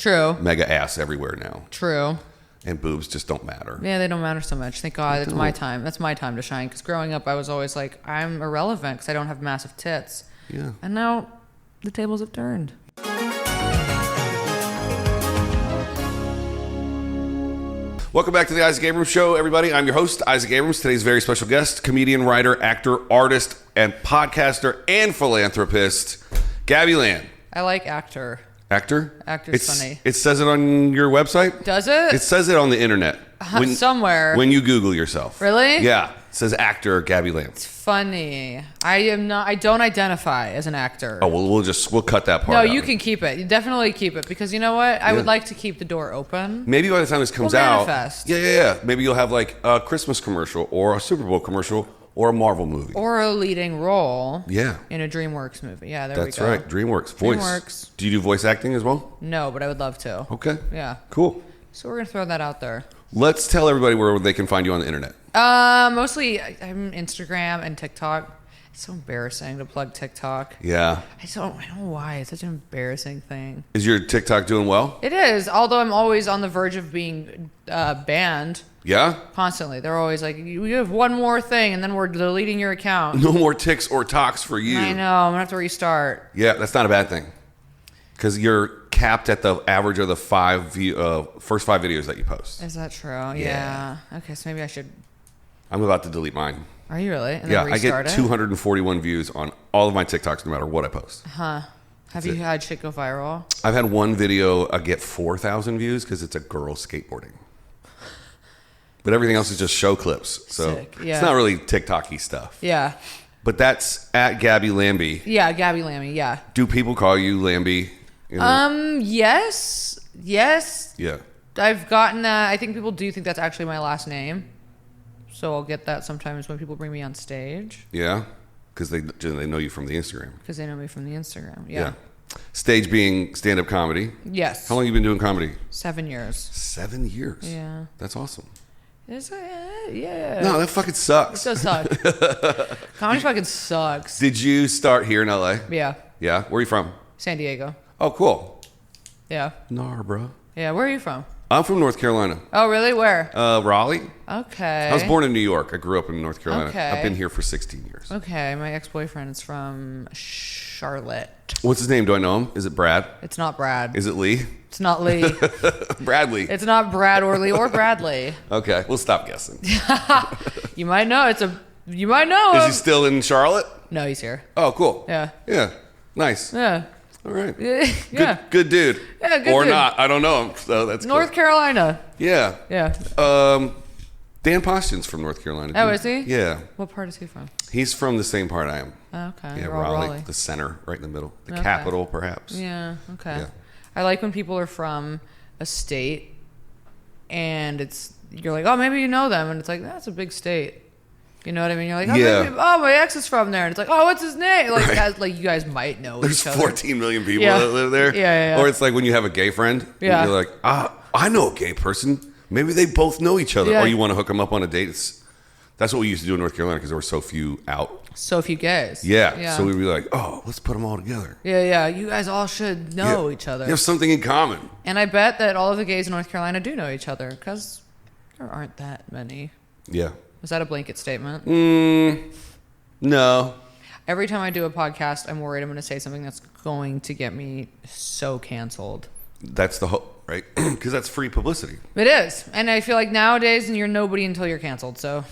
True. Mega ass everywhere now. True. And boobs just don't matter. Yeah, they don't matter so much. Thank God. It's my time. That's my time to shine. Because growing up, I was always like, I'm irrelevant because I don't have massive tits. Yeah. And now the tables have turned. Welcome back to the Isaac Abrams Show, everybody. I'm your host, Isaac Abrams. Today's very special guest, comedian, writer, actor, artist, and podcaster, and philanthropist, Gabby Land. I like actor. Actor? Actor's funny. It says it on your website? Does it? It says it on the internet. Somewhere. When you Google yourself. Really? Yeah. It says actor Gabby Land. It's funny. I don't identify as an actor. Oh, well, we'll cut that part No, out. you can keep it. You definitely keep it. Because you know what? I would like to keep the door open. Maybe by the time this comes We'll out. manifest. Yeah. Maybe you'll have like a Christmas commercial or a Super Bowl commercial or a Marvel movie. Or a leading role. Yeah. In a DreamWorks movie. Yeah, there That's we go. right. DreamWorks. Voice. DreamWorks. Do you do voice acting as well? No, but I would love to. Okay. Yeah. Cool. So we're going to throw that out there. Let's tell everybody where they can find you on the internet. Mostly I'm Instagram and TikTok. It's so embarrassing to plug TikTok. Yeah. I don't know why. It's such an embarrassing thing. Is your TikTok doing well? It is, although I'm always on the verge of being banned. Yeah? Constantly. They're always like, you have one more thing and then we're deleting your account. No more ticks or talks for you. I know. I'm going to have to restart. Yeah, that's not a bad thing. Because you're capped at the average of the first five videos that you post. Is that true? Yeah. Okay, so maybe I should. I'm about to delete mine. Are you really? And Yeah, then I get restart it? 241 views on all of my TikToks no matter what I post. Huh. Have you had shit go viral? I've had one video get 4,000 views because it's a girl skateboarding. But everything else is just show clips. So Sick. Yeah. It's not really TikTok-y stuff. Yeah. But that's at Gabby Lambie. Yeah, Gabby Lammy, yeah. Do people call you Lambie? Yes. Yeah. I've gotten that. I think people do think that's actually my last name. So I'll get that sometimes when people bring me on stage. Yeah? Because they know you from the Instagram. Because they know me from the Instagram. Yeah. Stage being stand-up comedy. Yes. How long have you been doing comedy? 7 years. 7 years? Yeah. That's awesome. Is it? Yeah. No, that fucking sucks. It does suck. Comedy fucking sucks. Did you start here in LA? Yeah. Yeah? Where are you from? San Diego. Oh, cool. Yeah. Nah, bro. Yeah. Where are you from? I'm from North Carolina. Oh, really? Where? Raleigh. Okay. I was born in New York. I grew up in North Carolina. Okay. I've been here for 16 years. Okay. My ex-boyfriend is from Charlotte. What's his name? Do I know him? Is it Brad? It's not Brad. Is it Lee? It's not Lee. Bradley. It's not Brad or Lee or Bradley. Okay, we'll stop guessing. You might know. You might know him. Is he still in Charlotte? No, he's here. Oh, cool. Yeah. Yeah. Nice. Yeah. All right. Yeah. Good dude. Yeah, good or dude. not. I don't know him. So that's North cool. Carolina. Yeah. Yeah. Dan Poston's from North Carolina. Oh, too. is he? Yeah. What part is he from? He's from the same part I am. Oh, okay. Yeah, We're all Raleigh, the center, right in the middle. The Okay. capital, perhaps. Yeah. Okay. Yeah. I like when people are from a state and you're like, oh, maybe you know them. And it's like, that's a big state. You know what I mean? You're like, oh, Yeah. maybe, my ex is from there. And it's like, oh, what's his name? Like, Right. like you guys might know There's each other. 14 million people Yeah. that live there. Yeah. Or it's like when you have a gay friend. Yeah. And you're like, I know a gay person. Maybe they both know each other. Yeah. Or you want to hook them up on a date. That's what we used to do in North Carolina because there were so few out. So few gays. Yeah. So we'd be like, oh, let's put them all together. Yeah. You guys all should know each other. You have something in common. And I bet that all of the gays in North Carolina do know each other because there aren't that many. Yeah. Was that a blanket statement? No. Every time I do a podcast, I'm worried I'm going to say something that's going to get me so canceled. That's the hope, right? Because that's free publicity. It is. And I feel like nowadays you're nobody until you're canceled. So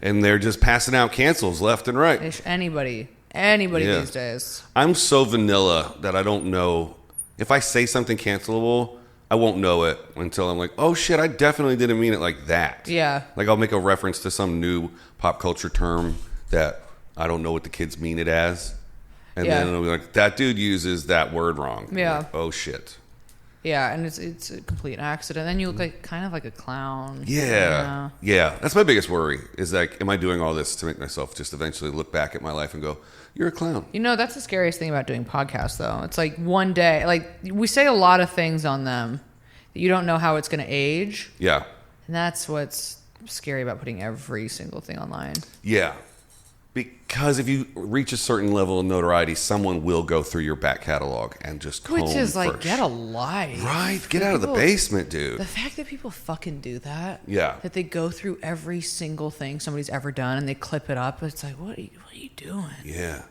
And they're just passing out cancels left and right. anybody Yeah. these days. I'm so vanilla that I don't know. If I say something cancelable, I won't know it until I'm like, oh shit, I definitely didn't mean it like that. Yeah. Like I'll make a reference to some new pop culture term that I don't know what the kids mean it as. And Yeah. then it'll be like, that dude uses that word wrong. I'm Yeah. like, oh shit. Yeah, and it's a complete accident. Then you look like kind of like a clown. Yeah. Yeah. That's my biggest worry is like, am I doing all this to make myself just eventually look back at my life and go, you're a clown? You know, that's the scariest thing about doing podcasts, though. It's like one day, like we say a lot of things on them that you don't know how it's going to age. Yeah. And that's what's scary about putting every single thing online. Yeah. Because if you reach a certain level of notoriety, someone will go through your back catalog and just comb Which is like, first. get a life. Right? Get out of the basement, dude. The fact that people fucking do that. Yeah. That they go through every single thing somebody's ever done and they clip it up. It's like, what are you doing? Yeah.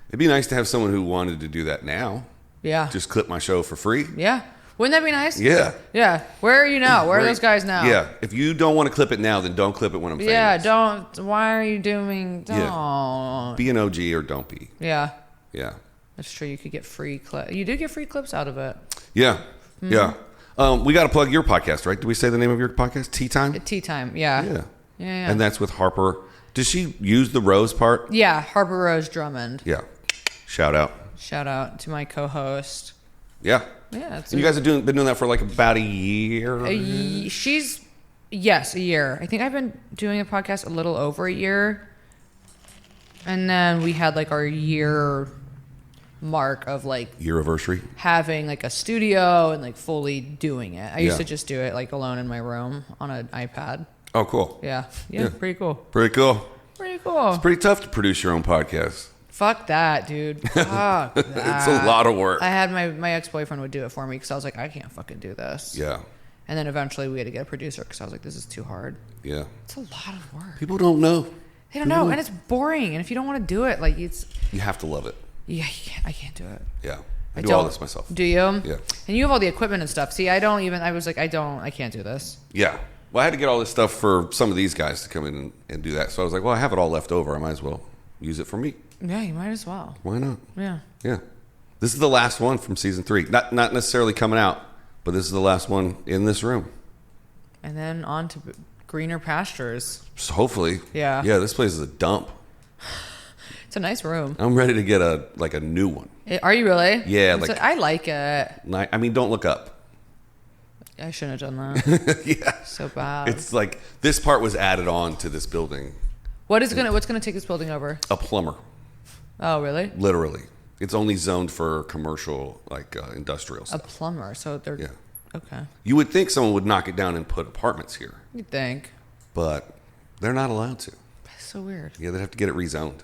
It'd be nice to have someone who wanted to do that now. Yeah. Just clip my show for free. Yeah. Wouldn't that be nice? Yeah. Yeah. Where are you now? Where are those guys now? Yeah. If you don't want to clip it now, then don't clip it when I'm famous. Yeah, don't. Why are you doing? Don't. Yeah. Be an OG or don't be. Yeah. Yeah. That's true. You could get free clips. You do get free clips out of it. Yeah. Mm-hmm. Yeah. We got to plug your podcast, right? Did we say the name of your podcast? Tea Time? Tea Time. Yeah. Yeah. Yeah. And that's with Harper. Does she use the Rose part? Yeah. Harper Rose Drummond. Yeah. Shout out. Shout out to my co-host. Yeah. Yeah. And you guys have been doing that for like about a year? A year. I think I've been doing a podcast a little over a year. And then we had like our year mark of like year anniversary, having like a studio and like fully doing it. I used Yeah. to just do it like alone in my room on an iPad. Oh, cool. Yeah. Yeah. Pretty cool. Pretty cool. Pretty cool. It's pretty tough to produce your own podcast. Fuck that, dude. Fuck that. It's a lot of work. I had my ex-boyfriend would do it for me because I was like, I can't fucking do this. Yeah. And then eventually we had to get a producer because I was like, this is too hard. Yeah. It's a lot of work. People don't know. They don't know, and it's boring. And if you don't want to do it, like you have to love it. Yeah, I can't do it. Yeah. I do all this myself. Do you? Yeah. And you have all the equipment and stuff. See, I was like, I can't do this. Yeah. Well, I had to get all this stuff for some of these guys to come in and do that. So I was like, well, I have it all left over. I might as well use it for me. Yeah, you might as well. Why not? Yeah. Yeah. This is the last one from season 3. Not necessarily coming out, but this is the last one in this room. And then on to greener pastures. So hopefully. Yeah. Yeah, this place is a dump. It's a nice room. I'm ready to get a new one. Are you really? Yeah. I like it. I mean, don't look up. I shouldn't have done that. Yeah. So bad. It's like this part was added on to this building. What's gonna take this building over? A plumber. Oh, really? Literally. It's only zoned for commercial, industrial stuff. A plumber. So they're Yeah. Okay. You would think someone would knock it down and put apartments here, You'd think. but they're not allowed to. That's so weird. Yeah, they'd have to get it rezoned.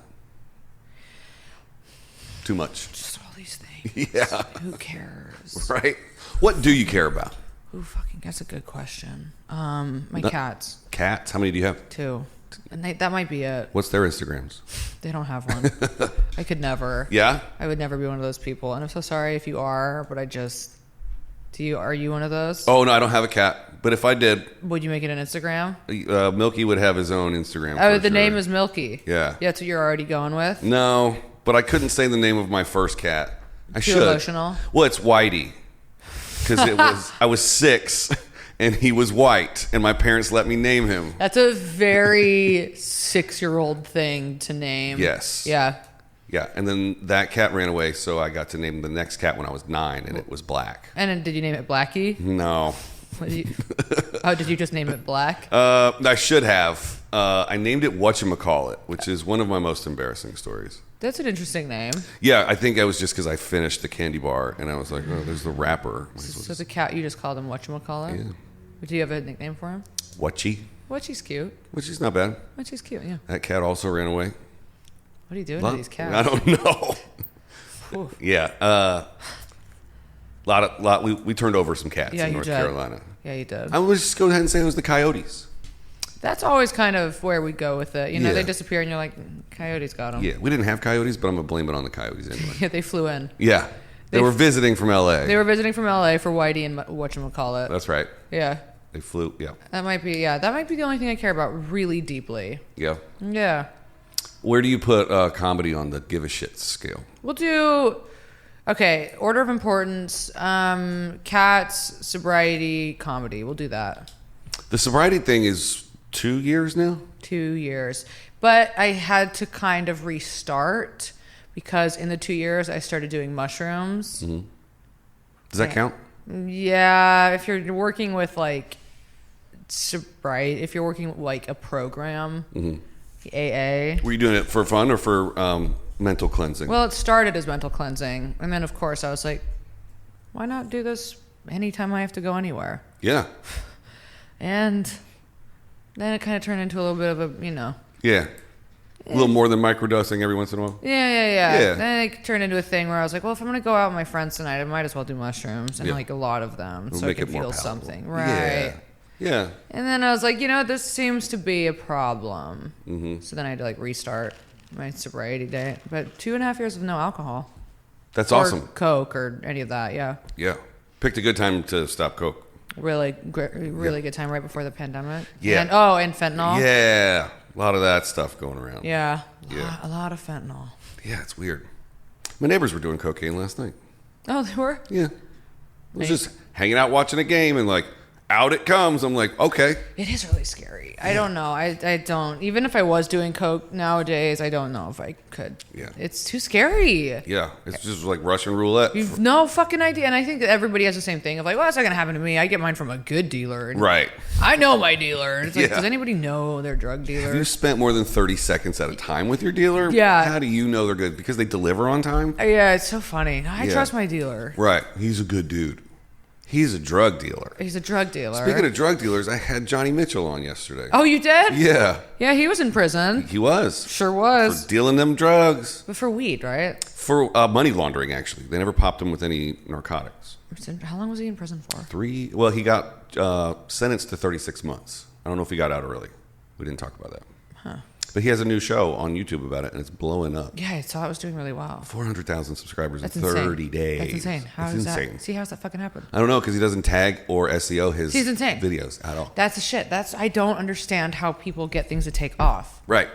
Too much. Just all these things. Yeah. Who cares? Right? What do you care about? Ooh, fucking. That's a good question. My cats. Cats? How many do you have? 2. And that might be it. What's their Instagrams? They don't have one. I could never. Yeah? I would never be one of those people. And I'm so sorry if you are, but are you one of those? Oh, no, I don't have a cat. But if I did, Would you make it an Instagram? Milky would have his own Instagram. Oh, for the sure. name is Milky. Yeah. Yeah, that's what you're already going with? No, but I couldn't say the name of my first cat. I Too should. emotional? Well, it's Whitey. Because I was 6 and he was white, and my parents let me name him. That's a very 6-year-old thing to name. Yes. Yeah. Yeah, and then that cat ran away, so I got to name the next cat when I was 9, and it was Black. And then did you name it Blackie? No. Did you just name it Black? I should have. I named it Whatchamacallit, which is one of my most embarrassing stories. That's an interesting name. Yeah, I think I was just because I finished the candy bar, and I was like, oh, there's the wrapper. So the cat, you just called him whatchamacallit? Yeah. Do you have a nickname for him? Whatchy, Whatchy's cute. which is not bad. Whatchy's cute, yeah. That cat also ran away. What are you doing to these cats? I don't know. Oof. Yeah. We turned over some cats Yeah, in you North did. Carolina. Yeah, you did. I would just go ahead and say it was the coyotes. That's always kind of where we go with it. You know, Yeah. they disappear and you're like, coyotes got them. Yeah, we didn't have coyotes, but I'm going to blame it on the coyotes anyway. Yeah, they flew in. Yeah. They were visiting from L.A. They were visiting from LA for Whitey and whatchamacallit. That's right. Yeah. They flew, yeah. That might be the only thing I care about really deeply. Yeah. Yeah. Where do you put comedy on the give a shit scale? We'll do, okay, order of importance, cats, sobriety, comedy. We'll do that. The sobriety thing is 2 years now? 2 years. But I had to kind of restart because in the 2 years I started doing mushrooms. Mm-hmm. Does that count? Yeah, if you're working with like sobriety, if you're working with like a program, AA. Were you doing it for fun or for mental cleansing? Well, it started as mental cleansing. And then, of course, I was like, why not do this anytime I have to go anywhere? Yeah. And then it kind of turned into a little bit of a, Yeah. A little more than microdosing every once in a while. Yeah. Then it turned into a thing where I was like, well, if I'm going to go out with my friends tonight, I might as well do mushrooms and like a lot of them. It'll so I make can it more feel palatable. something. Right. Yeah. And then I was like, this seems to be a problem. Mm-hmm. So then I had to like restart my sobriety day. But 2.5 years of no alcohol. That's or awesome. Coke or any of that, yeah. Yeah. Picked a good time to stop Coke. Really good time right before the pandemic. Yeah. And fentanyl. Yeah. A lot of that stuff going around. Yeah. Yeah. A lot of fentanyl. Yeah, it's weird. My neighbors were doing cocaine last night. Oh, they were? Yeah. I was just hanging out watching a game and like out it comes. I'm like, okay. It is really scary. I don't know. I don't. Even if I was doing coke nowadays, I don't know if I could. Yeah. It's too scary. Yeah. It's just like Russian roulette. You've no fucking idea. And I think that everybody has the same thing of like, well, that's not going to happen to me. I get mine from a good dealer. And Right. I know my dealer. And it's like, Yeah. does anybody know their drug dealer? Have you spent more than 30 seconds at a time with your dealer? Yeah. How do you know they're good? Because they deliver on time? Yeah, it's so funny. I Yeah. trust my dealer. Right. He's a good dude. He's a drug dealer. He's a drug dealer. Speaking of drug dealers, I had Johnny Mitchell on yesterday. Oh, you did? Yeah. Yeah, he was in prison. He was. Sure For was. dealing them drugs. But for weed, right? For money laundering, actually. They never popped him with any narcotics. How long was he in prison for? Well, he got sentenced to 36 months. I don't know if he got out early. We didn't talk about that. Huh. But he has a new show on YouTube about it, and it's blowing up. Yeah, I saw it was doing really well. 400,000 subscribers That's in insane. 30 days. That's insane. How it's is insane. that? See, how's that fucking happen? I don't know, because he doesn't tag or SEO his He's insane. videos at all. That's the shit. I don't understand how people get things to take off. Right.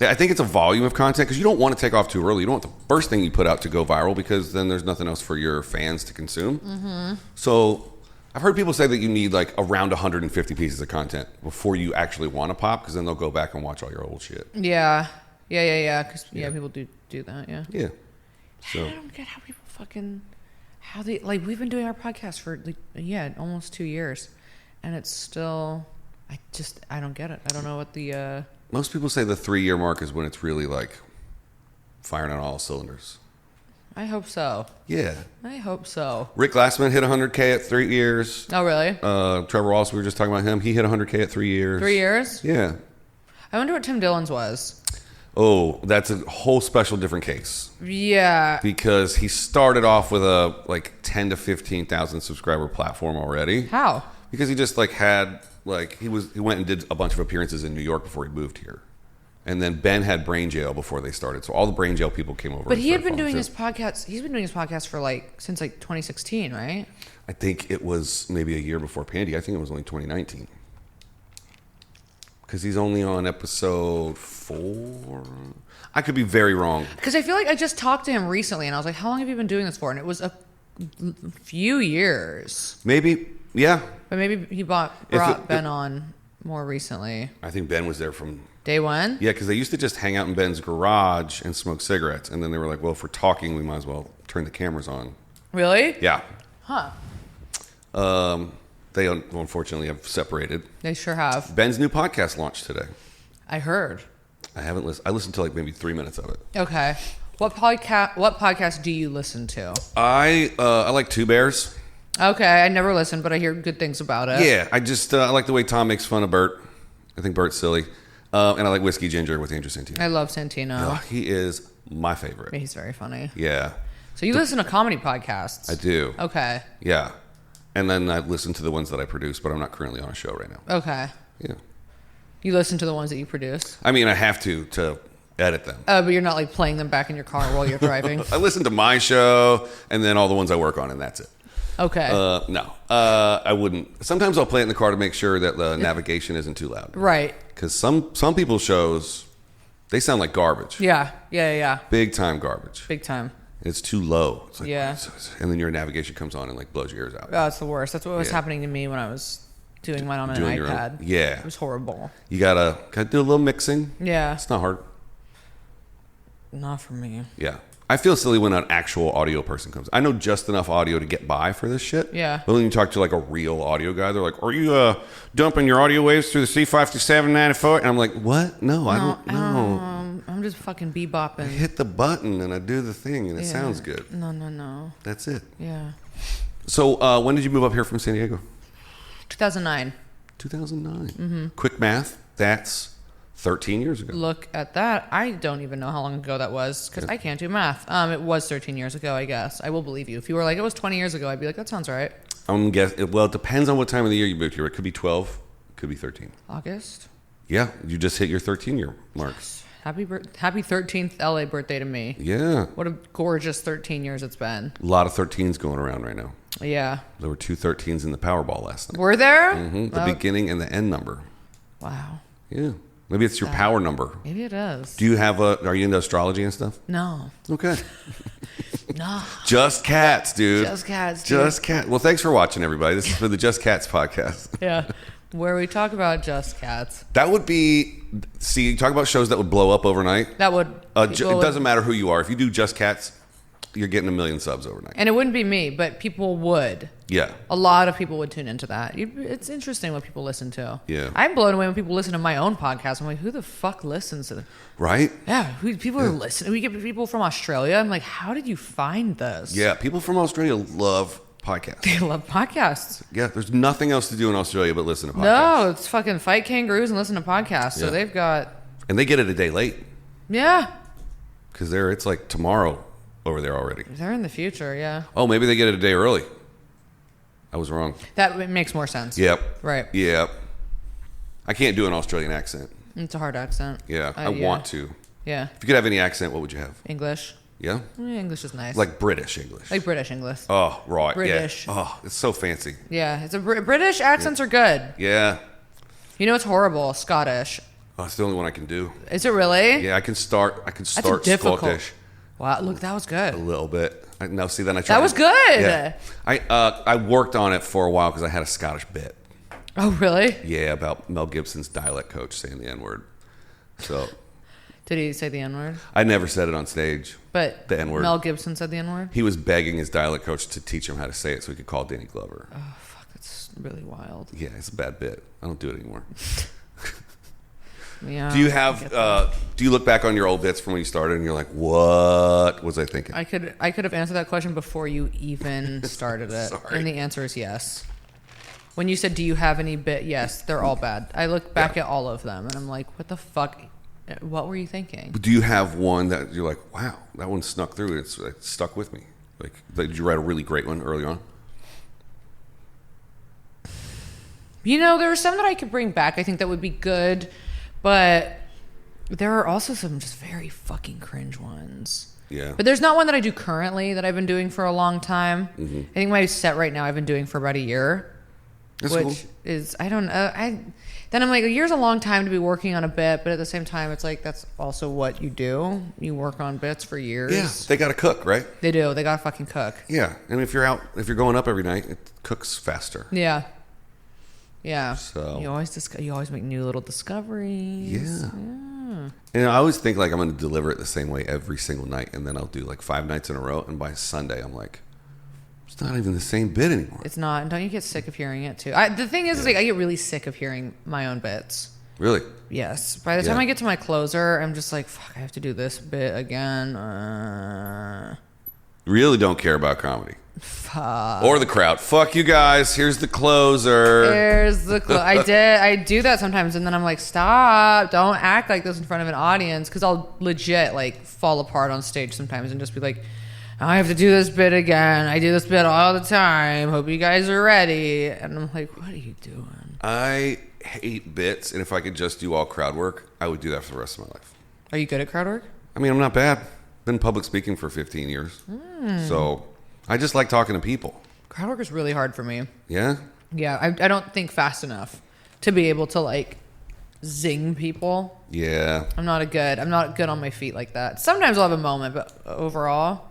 Yeah, I think it's a volume of content, because you don't want to take off too early. You don't want the first thing you put out to go viral, because then there's nothing else for your fans to consume. Mm-hmm. So I've heard people say that you need like around 150 pieces of content before you actually want to pop, because then they'll go back and watch all your old shit. Yeah. Because people do that. Yeah. Yeah. So I don't get how people fucking we've been doing our podcast for almost 2 years, and it's still I don't get it. I don't know what the most people say the 3-year mark is when it's really like firing on all cylinders. I hope so. Yeah. I hope so. Rick Glassman hit 100K at 3 years. Oh, really? Trevor Wallace, we were just talking about him. He hit 100K at 3 years. 3 years? Yeah. I wonder what Tim Dillon's was. Oh, that's a whole special different case. Yeah. Because he started off with a like 10 to 15,000 subscriber platform already. How? Because he just like had like he went and did a bunch of appearances in New York before he moved here. And then Ben had Brain Jail before they started. So all the Brain Jail people came over. But he had been doing his podcast. He's been doing his podcast for since 2016, right? I think it was maybe a year before Pandy. I think it was only 2019. Because he's only on episode 4. I could be very wrong. Because I feel like I just talked to him recently, and I was like, "How long have you been doing this for?" And it was a few years. Maybe, yeah. But maybe he brought Ben on more recently. I think Ben was there from day one. Yeah, because they used to just hang out in Ben's garage and smoke cigarettes, and then they were like, "Well, if we're talking, we might as well turn the cameras on." Really? Yeah. Huh. They unfortunately have separated. They sure have. Ben's new podcast launched today. I heard. I haven't listened. I listened to like maybe 3 minutes of it. Okay. What podcast do you listen to? I like Two Bears. Okay, I never listened, but I hear good things about it. Yeah, I just I like the way Tom makes fun of Bert. I think Bert's silly. And I like Whiskey Ginger with Andrew Santino. I love Santino. He is my favorite. He's very funny. Yeah. So you listen to comedy podcasts? I do. Okay. Yeah. And then I listen to the ones that I produce, but I'm not currently on a show right now. Okay. Yeah. You listen to the ones that you produce? I mean, I have to edit them. Oh, but you're not like playing them back in your car while you're driving? I listen to my show and then all the ones I work on, and that's it. Okay. No. I wouldn't. Sometimes I'll play it in the car to make sure that the navigation isn't too loud. Right. Because some people's shows, they sound like garbage. Yeah. Big time garbage. Big time. It's too low. It's like, yeah. And then your navigation comes on and like blows your ears out. Oh, it's the worst. That's what was happening to me when I was doing mine on an iPad. Yeah. It was horrible. You gotta do a little mixing. Yeah. It's not hard. Not for me. Yeah. I feel silly when an actual audio person comes. I know just enough audio to get by for this shit. Yeah. But when you talk to like a real audio guy, they're like, "Are you dumping your audio waves through the C5794?" And I'm like, "What? No, I don't know. I'm just fucking bebopping. I hit the button and I do the thing and it sounds good. No. That's it." Yeah. So when did you move up here from San Diego? 2009. 2009. Mm-hmm. Quick math. That's 13 years ago. Look at that. I don't even know how long ago that was because I can't do math. It was 13 years ago, I guess. I will believe you. If you were like, it was 20 years ago, I'd be like, that sounds right. I'm guessing. Well, it depends on what time of the year you moved here. It could be 12. It could be 13. August? Yeah, you just hit your 13-year mark. Happy 13th LA birthday to me. Yeah. What a gorgeous 13 years it's been. A lot of 13s going around right now. Yeah. There were 2 13s in the Powerball last night. Were there? The beginning and the end number. Wow. Yeah. Maybe it's your power number. Maybe it is. Do you have are you into astrology and stuff? No. Okay. No. Just cats, dude. Just cats, dude. Just cat. Well, thanks for watching, everybody. This is for the Just Cats podcast. Yeah. Where we talk about just cats. That would be, see, you talk about shows that would blow up overnight. That would. It doesn't matter who you are. If you do Just Cats, you're getting 1 million subs overnight. And it wouldn't be me, but people would. Yeah. A lot of people would tune into that. It's interesting what people listen to. Yeah. I'm blown away when people listen to my own podcast. I'm like, who the fuck listens to this? Right? Yeah. People are listening. We get people from Australia. I'm like, how did you find this? Yeah. People from Australia love podcasts. They love podcasts. Yeah. There's nothing else to do in Australia but listen to podcasts. No, it's fucking fight kangaroos and listen to podcasts. So they've got. And they get it a day late. Yeah. Because it's like tomorrow over there already. They're in the future, yeah. Oh, maybe they get it a day early. I was wrong. That makes more sense. Yep. Right. Yep. I can't do an Australian accent. It's a hard accent. Yeah, I want to. Yeah. If you could have any accent, what would you have? English. Yeah? English is nice. Like British English. Like British English. Oh, right. British. Yeah. Oh, it's so fancy. Yeah, it's British accents are good. Yeah. You know, it's horrible. Scottish. Oh, it's the only one I can do. Is it really? Yeah, I can start difficult. Scottish. Wow, look, that was good. A little bit. No, see, then I tried. That was good. Yeah. I worked on it for a while because I had a Scottish bit. Oh, really? Yeah, about Mel Gibson's dialect coach saying the N-word. So. Did he say the N-word? I never said it on stage. But the N-word. Mel Gibson said the N-word? He was begging his dialect coach to teach him how to say it so he could call Danny Glover. Oh, fuck, that's really wild. Yeah, it's a bad bit. I don't do it anymore. Yeah. Do you have? Do you look back on your old bits from when you started and you're like, what was I thinking? I could have answered that question before you even started it. Sorry. And the answer is yes. When you said, do you have any bit? Yes, they're all bad. I look back at all of them and I'm like, what the fuck? What were you thinking? But do you have one that you're like, wow, that one snuck through? It stuck with me. Like, did you write a really great one early on? You know, there are some that I could bring back. I think that would be good. But there are also some just very fucking cringe ones. Yeah. But there's not one that I do currently that I've been doing for a long time. Mm-hmm. I think my set right now I've been doing for about a year. That's which cool. is, I don't know. Then I'm like, a year's a long time to be working on a bit, but at the same time, it's like, that's also what you do. You work on bits for years. Yeah, they got to cook, right? They do. They got to fucking cook. Yeah, and if you're going up every night, it cooks faster. Yeah. Yeah. So you always make new little discoveries. Yeah. And I always think like I'm going to deliver it the same way every single night, and then I'll do like 5 nights in a row, and by Sunday I'm like, it's not even the same bit anymore. It's not. And don't you get sick of hearing it too? The thing is like I get really sick of hearing my own bits. Really? Yes. By the time I get to my closer, I'm just like, fuck, I have to do this bit again. Really don't care about comedy. Fuck. Or the crowd. Fuck you guys. Here's the closer. I do that sometimes, and then I'm like, stop. Don't act like this in front of an audience, because I'll legit like fall apart on stage sometimes and just be like, I have to do this bit again. I do this bit all the time. Hope you guys are ready. And I'm like, what are you doing? I hate bits, and if I could just do all crowd work, I would do that for the rest of my life. Are you good at crowd work? I mean, I'm not bad. Been public speaking for 15 years. So I just like talking to people. Crowd work is really hard for me. Yeah? Yeah, I don't think fast enough to be able to like zing people. Yeah. I'm not good on my feet like that. Sometimes I'll have a moment, but overall.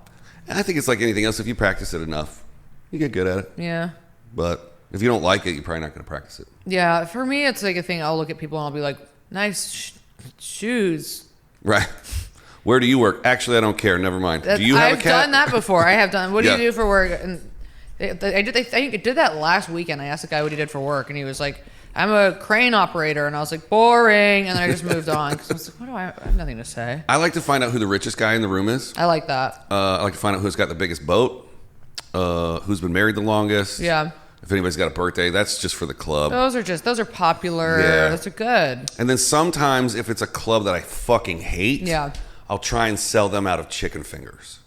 And I think it's like anything else. If you practice it enough, you get good at it. Yeah. But if you don't like it, you're probably not going to practice it. Yeah, for me, it's like a thing. I'll look at people and I'll be like, nice shoes. Right. Where do you work? Actually, I don't care. Never mind. Do you have a cat? I've done that before. I have done. What do Yeah. you do for work? And I think I did that last weekend. I asked the guy what he did for work, and he was like, I'm a crane operator. And I was like, boring. And then I just moved on because I was like, I have nothing to say. I like to find out who the richest guy in the room is. I like that. I like to find out who's got the biggest boat, who's been married the longest. Yeah. If anybody's got a birthday, that's just for the club. Those are popular. Yeah. Those are good. And then sometimes if it's a club that I fucking hate, I'll try and sell them out of chicken fingers.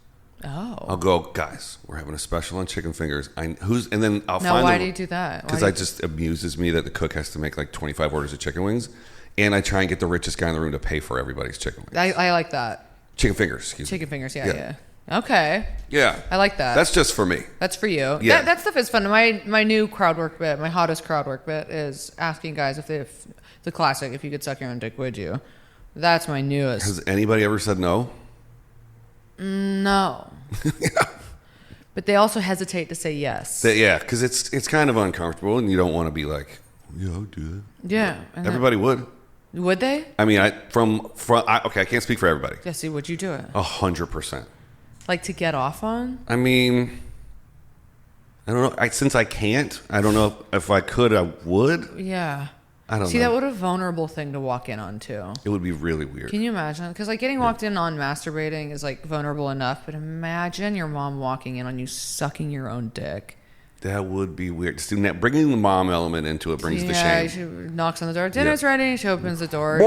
Oh. I'll go, guys, we're having a special on chicken fingers. And then I'll now, find why do you do that? Because it just amuses me that the cook has to make like 25 orders of chicken wings. And I try and get the richest guy in the room to pay for everybody's chicken wings. I like that. Chicken fingers, excuse me. Chicken fingers, yeah. Okay. Yeah. I like that. That's just for me. That's for you. Yeah. That stuff is fun. My new crowd work bit, my hottest crowd work bit is asking guys if the classic, if you could suck your own dick, would you? That's my newest. Has anybody ever said no? No. Yeah. But they also hesitate to say yes. Yeah, because it's kind of uncomfortable and you don't want to be like, yeah, I'll do it. Yeah. Everybody would. Would they? I mean, okay, I can't speak for everybody. Jesse, would you do it? 100%. Like to get off on? I mean, I don't know. Since I can't, I don't know if I could, I would. Yeah. I don't See, know. that would a vulnerable thing to walk in on too. It would be really weird. Can you imagine? Because like getting walked in on masturbating is like vulnerable enough, but imagine your mom walking in on you sucking your own dick. That would be weird. Just bringing the mom element into it brings the shame. Yeah, she knocks on the door. Dinner's ready. She opens the door.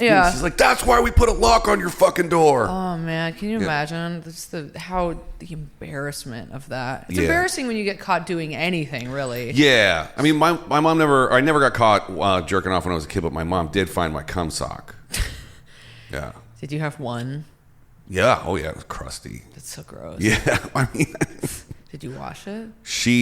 Yeah. She's like, that's why we put a lock on your fucking door. Oh man, can you imagine the embarrassment of that? It's Yeah. embarrassing when you get caught doing anything, really. Yeah. I mean, my mom I never got caught jerking off when I was a kid, but my mom did find my cum sock. Yeah. Did you have one? Yeah. Oh yeah, it was crusty. That's so gross. Yeah. I mean, Did you wash it?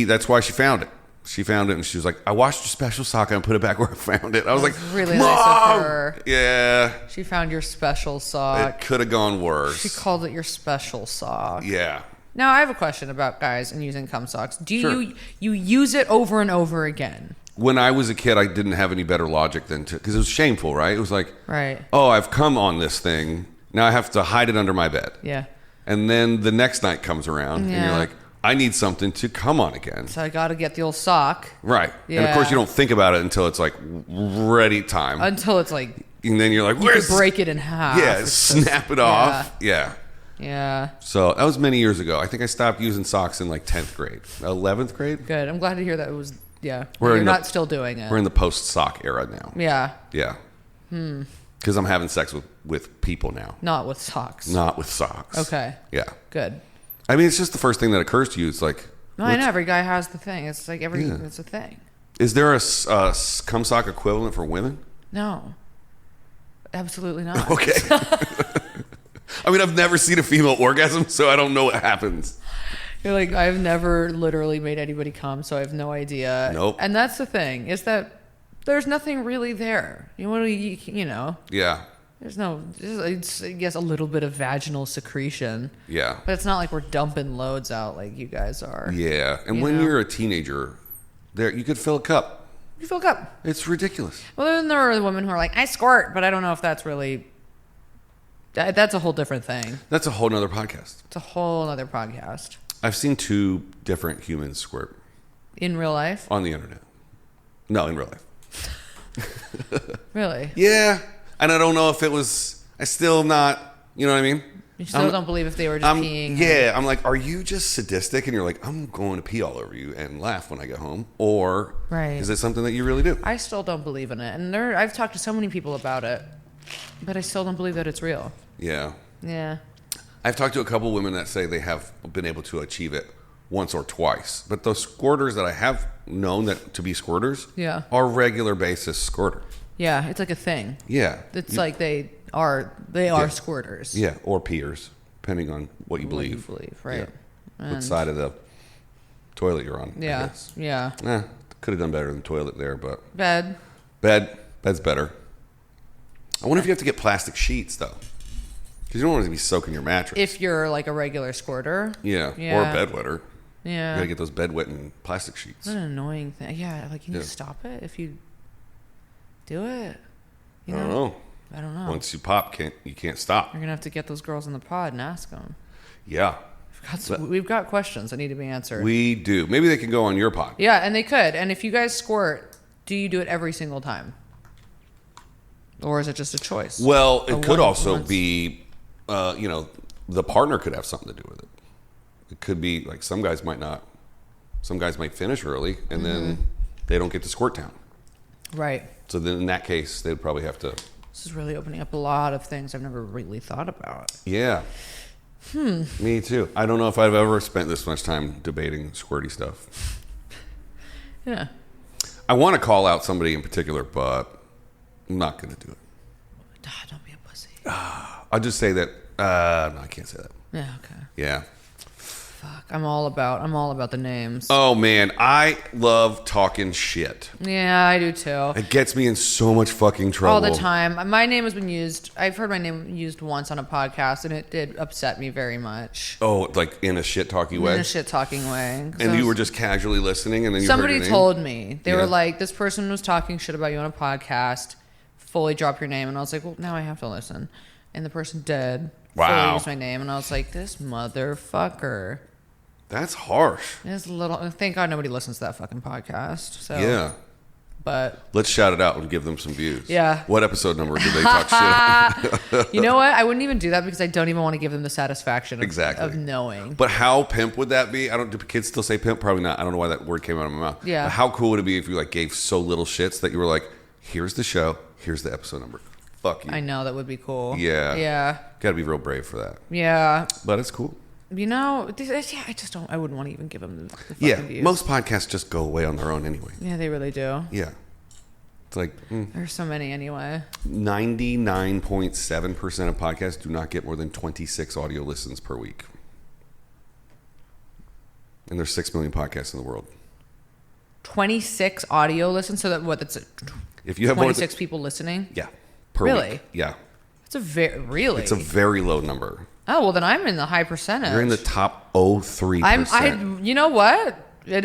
that's why she found it. She found it and she was like, I washed your special sock and I put it back where I found it. I was like, really Mom! nice of her. Yeah. She found your special sock. It could have gone worse. She called it your special sock. Yeah. Now I have a question about guys and using cum socks. Do Sure. you use it over and over again? When I was a kid, I didn't have any better logic than because it was shameful, right? It was like, Right. oh, I've come on this thing. Now I have to hide it under my bed. Yeah. And then the next night comes around and Yeah. you're like, I need something to come on again. So I got to get the old sock. Right. And of Yeah. course you don't think about it until it's like ready time. Until it's like And then you're like, you where's could break it in half. Yeah, It's snap it off. Yeah. Yeah. So that was many years ago. I think I stopped using socks in like 10th grade. 11th grade? Good. I'm glad to hear that it was, We're you're in not still doing it. We're in the post-sock era now. Yeah. Yeah. Because I'm having sex with people now. Not with socks. Not with socks. Okay. Yeah. Good. I mean, it's just the first thing that occurs to you. It's like... No, I know. Every guy has the thing. It's like Yeah. it's a thing. Is there a cum sock equivalent for women? No. Absolutely not. Okay. I mean, I've never seen a female orgasm, so I don't know what happens. You're like, I've never literally made anybody come, so I have no idea. Nope. And that's the thing, is that there's nothing really there. You know, Yeah. there's no, it's, I guess, a little bit of vaginal secretion. Yeah. But it's not like we're dumping loads out like you guys are. Yeah. And You when know? you're a teenager, you could fill a cup. You fill a cup. It's ridiculous. Well, then there are the women who are like, I squirt, but I don't know if that's really, that's a whole different thing. That's a whole nother podcast. It's a whole other podcast. I've seen 2 different humans squirt In real life? on the internet. No, in real life. Really? Yeah. And I don't know if it was, I still not, you know what I mean? You still don't believe if they were just peeing? Yeah, I'm like, are you just sadistic? And you're like, I'm going to pee all over you and laugh when I get home. Or Right. is it something that you really do? I still don't believe in it. And I've talked to so many people about it, but I still don't believe that it's real. Yeah. Yeah. I've talked to a couple women that say they have been able to achieve it once or twice. But those squirters that I have known that to be squirters Yeah. are regular basis squirters. Yeah, it's like a thing. Yeah. It's like they are squirters. Yeah, or peers, depending on what you believe. Right. Yeah. What side of the toilet you're on. I Yeah. guess. Yeah. Could have done better than the toilet there, but bed's better. I wonder if you have to get plastic sheets though, because you don't want to be soaking your mattress. If you're like a regular squirter. Yeah, or a Yeah. bedwetter. Yeah. You gotta get those bedwetting plastic sheets. What an annoying thing. Yeah, like can you Yeah. stop it if you do it? You I don't know. I don't know. Once you pop, you can't stop. You're gonna have to get those girls in the pod and ask them. Yeah, We've got questions that need to be answered. we do. Maybe they can go on your pod. Yeah, and they could. And if you guys squirt, do you do it every single time? Or is it just a choice? Well, it A could one- also once- be, the partner could have something to do with it. It could be like some guys might not. Some guys might finish early, and then they don't get to Squirt Town. Right. So then in that case, they'd probably have to. This is really opening up a lot of things I've never really thought about. Yeah. Me too. I don't know if I've ever spent this much time debating squirty stuff. Yeah. I want to call out somebody in particular, but I'm not going to do it. Don't be a pussy. I'll just say that. No, I can't say that. Yeah, okay. Yeah. Fuck. I'm all about the names. Oh man, I love talking shit. Yeah, I do too. It gets me in so much fucking trouble All the time. My name has been used. I've heard my name used once on a podcast, and it did upset me very much. Oh, like in a shit talky way? In a shit talking way. And you were just casually listening, and then you somebody heard your name? told me. They were like, this person was talking shit about you on a podcast. Fully drop your name. And I was like, well, now I have to listen. And the person did. Wow. Fully used my name. And I was like, this motherfucker. That's harsh. It's a little. Thank God nobody listens to that fucking podcast. So Yeah. But let's shout it out and give them some views. Yeah. What episode number did they talk shit on? You know what? I wouldn't even do that because I don't even want to give them the satisfaction of knowing. But how pimp would that be? Do kids still say pimp? Probably not. I don't know why that word came out of my mouth. Yeah. But how cool would it be if you like gave so little shits that you were like, here's the show, here's the episode number. Fuck you. I know, that would be cool. Yeah. Yeah. Gotta be real brave for that. Yeah. But it's cool. You know, I just don't. I wouldn't want to even give them the fucking views. Most podcasts just go away on their own anyway. Yeah, they really do. Yeah. It's like... There's so many anyway. 99.7% of podcasts do not get more than 26 audio listens per week. And there's 6 million podcasts in the world. 26 audio listens? So that's if you have 26 people listening? Yeah. Per really? week. Yeah. It's a really? It's a very low number. Oh, well, then I'm in the high percentage. You're in the top 0.03%. You know what?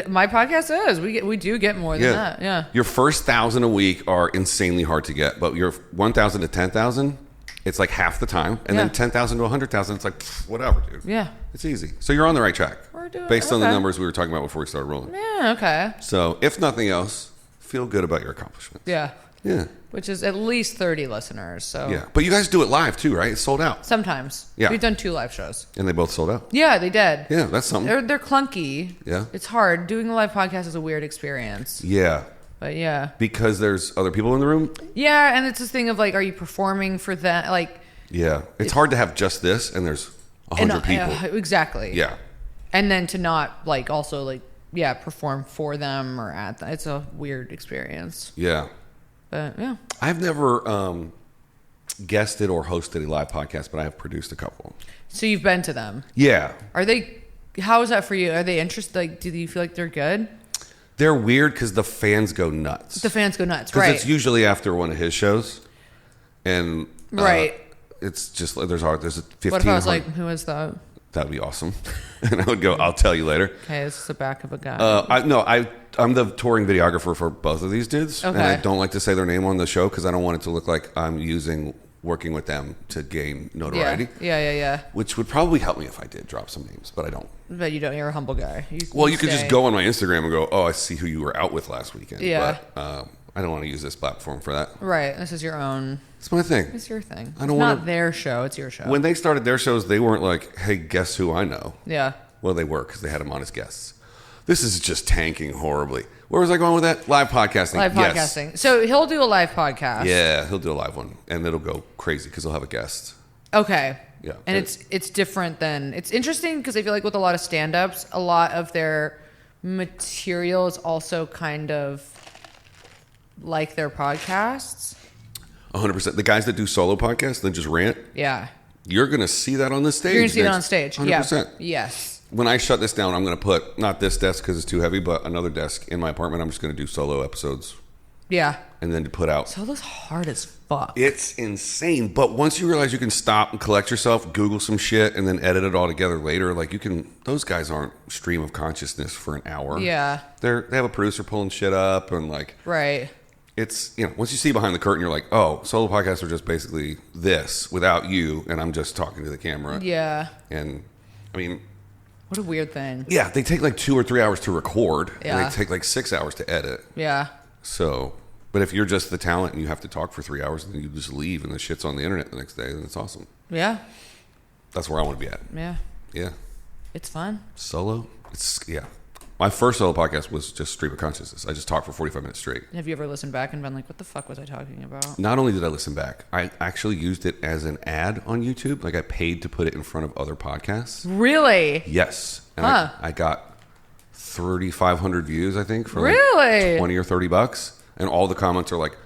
My podcast is. We do get more than that. Yeah. Your first 1,000 a week are insanely hard to get, but your 1,000 to 10,000, it's like half the time, and then 10,000 to 100,000, it's like whatever, dude. Yeah. It's easy. So you're on the right track. We're doing based on the numbers we were talking about before we started rolling. Yeah. Okay. So if nothing else, feel good about your accomplishments. Yeah. Yeah. Which is at least 30 listeners. So yeah, but you guys do it live too, right? It's sold out. Sometimes. Yeah. We've done 2 live shows. And they both sold out. Yeah, they did. Yeah, that's something. They're clunky. Yeah. It's hard. Doing a live podcast is a weird experience. Yeah. But yeah. Because there's other people in the room? Yeah, and it's this thing of like, are you performing for that? Like. Yeah. It's hard to have just this and there's 100 people. Exactly. Yeah. And then to not like also like, yeah, perform for them or at them. It's a weird experience. Yeah. But yeah. I've never guested or hosted a live podcast, but I have produced a couple. So you've been to them? Yeah. How is that for you? Are they interested? Like, do you feel like they're good? They're weird because the fans go nuts. The fans go nuts, right? Because it's usually after one of his shows. And right. It's just, there's a 15. What if I was like, who is that? That'd be awesome. And I would go, I'll tell you later. Okay, this is the back of a guy. I'm the touring videographer for both of these dudes. Okay. And I don't like to say their name on the show because I don't want it to look like I'm working with them to gain notoriety. Yeah. Which would probably help me if I did drop some names, but I don't. But you don't. You're a humble guy. You could just go on my Instagram and go, oh, I see who you were out with last weekend. Yeah. But I don't want to use this platform for that. Right. This is your own. It's my thing. It's your thing. It's not their show. It's your show. When they started their shows, they weren't like, hey, guess who I know? Yeah. Well, they were because they had him on as guests. This is just tanking horribly. Where was I going with that? Live podcasting. Live podcasting. Yes. So he'll do a live podcast. Yeah, he'll do a live one, and it'll go crazy because he'll have a guest. Okay. Yeah. And it's different than... It's interesting because I feel like with a lot of stand-ups, a lot of their material is also kind of like their podcasts. 100%. The guys that do solo podcasts, then just rant. Yeah. You're going to see that on the stage. You're going to see it on stage. 100%. Yeah. Yes. When I shut this down, I'm going to put, not this desk because it's too heavy, but another desk in my apartment. I'm just going to do solo episodes. Yeah. And then to put out. Solo's hard as fuck. It's insane. But once you realize you can stop and collect yourself, Google some shit, and then edit it all together later, like you can, those guys aren't stream of consciousness for an hour. Yeah. They have a producer pulling shit up and like. Right. It's, once you see behind the curtain, you're like, oh, solo podcasts are just basically this without you, and I'm just talking to the camera. Yeah. And, I mean... What a weird thing. Yeah, they take like 2 or 3 hours to record, yeah. and they take like 6 hours to edit. Yeah. So, but if you're just the talent and you have to talk for 3 hours, and then you just leave and the shit's on the internet the next day, then it's awesome. Yeah. That's where I want to be at. Yeah. Yeah. It's fun. Solo? Yeah. My first solo podcast was just Stream of Consciousness. I just talked for 45 minutes straight. Have you ever listened back and been like, what the fuck was I talking about? Not only did I listen back, I actually used it as an ad on YouTube. Like I paid to put it in front of other podcasts. Really? Yes. And Huh. I got 3,500 views, I think, for really? like 20 or 30 bucks. And all the comments are like,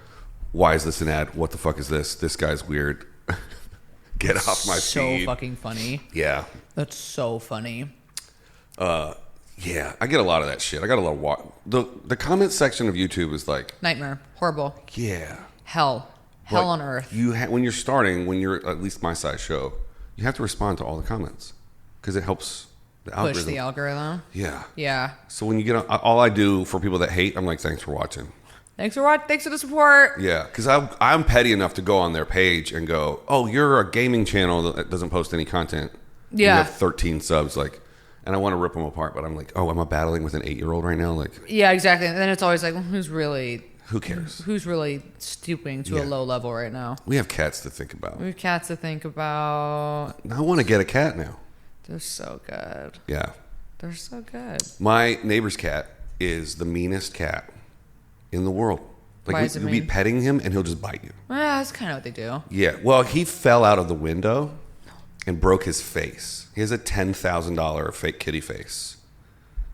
why is this an ad? What the fuck is this? This guy's weird. Get off my feed. So fucking funny. Yeah. That's so funny. Yeah, I get a lot of that shit. I got a lot of the comment section of YouTube is like Nightmare. Horrible. yeah, Hell on earth. When you're starting, when you're at least my size show, you have to respond to all the comments because it helps the algorithm. Push the algorithm. Yeah. Yeah. So when you get all I do for people that hate, I'm like, thanks for watching. Thanks for watching. Thanks for the support. Yeah, because I'm petty enough to go on their page and go, oh, you're a gaming channel that doesn't post any content. Yeah. You have 13 subs, like. And I want to rip them apart, but I'm like, oh, am I battling with an 8-year-old right now? Like, Yeah, exactly. And then it's always like, who cares? Who's really stooping to a low level right now? We have cats to think about. We have cats to think about. I want to get a cat now. They're so good. Yeah. They're so good. My neighbor's cat is the meanest cat in the world. Like, Why is it you'll be mean? petting him and he'll just bite you. Well, that's kind of what they do. Yeah. Well, he fell out of the window and broke his face. He has a $10,000 fake kitty face.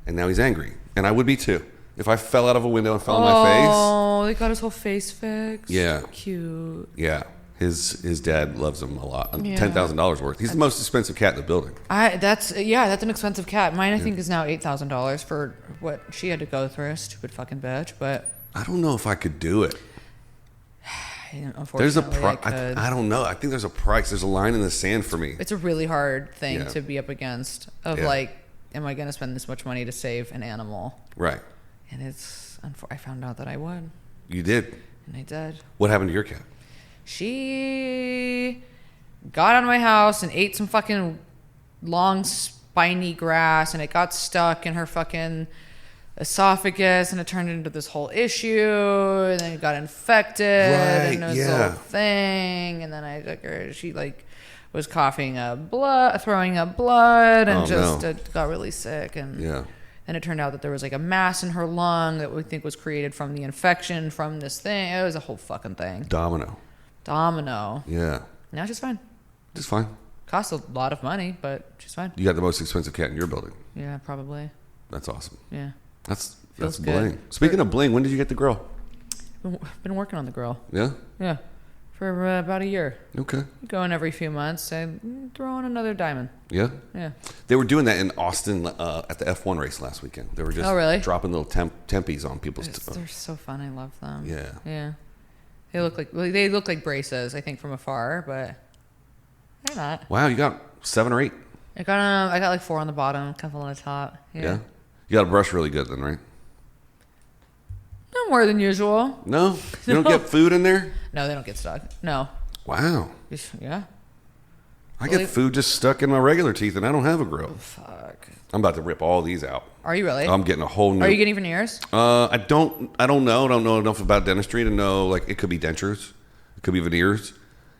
And now he's angry. And I would be too. If I fell out of a window and fell on my face. Oh, they got his whole face fixed. Yeah. Cute. Yeah. His dad loves him a lot. Yeah. $10,000 worth. He's the most expensive cat in the building. That's an expensive cat. Mine, I think, is now $8,000 for what she had to go through. Stupid fucking bitch. But I don't know if I could do it. unfortunately, There's a price. I could. I don't know. I think there's a price. There's a line in the sand for me. It's a really hard thing Yeah. to be up against. Of Yeah. like, am I going to spend this much money to save an animal? Right. And I found out that I would, You did. and I did. What happened to your cat? She got out of my house and ate some fucking long spiny grass, and it got stuck in her fucking esophagus, and it turned into this whole issue, and then it got infected, and it was the whole thing, and then I took her, she like was throwing up blood, and it got really sick, and then it turned out that there was like a mass in her lung that we think was created from the infection from this thing. It was a whole fucking thing. Domino. Yeah. Now she's fine. Just fine. Costs a lot of money, but she's fine. You got the most expensive cat in your building. Yeah, probably. That's awesome. Yeah. That's Feels bling. good. Speaking of bling, when did you get the girl? Been working on the girl. Yeah. Yeah. For about a year. Okay. Going every few months. I throw in another diamond. Yeah. Yeah. They were doing that in Austin at the F1 race last weekend. They were just really? dropping little tempies on people's. They're so fun. I love them. Yeah. Yeah. They look like braces, I think, from afar, but they're not. Wow, you got 7 or 8. I got like 4 on the bottom, a couple on the top. Yeah. You got to brush really good then, right? No more than usual. No? You don't get food in there? No, they don't get stuck. No. Wow. Yeah. I get food just stuck in my regular teeth and I don't have a grill. Fuck. I'm about to rip all these out. Are you really? I'm getting a whole new. Are you getting veneers? I don't know. I don't know enough about dentistry to know, like, it could be dentures. It could be veneers.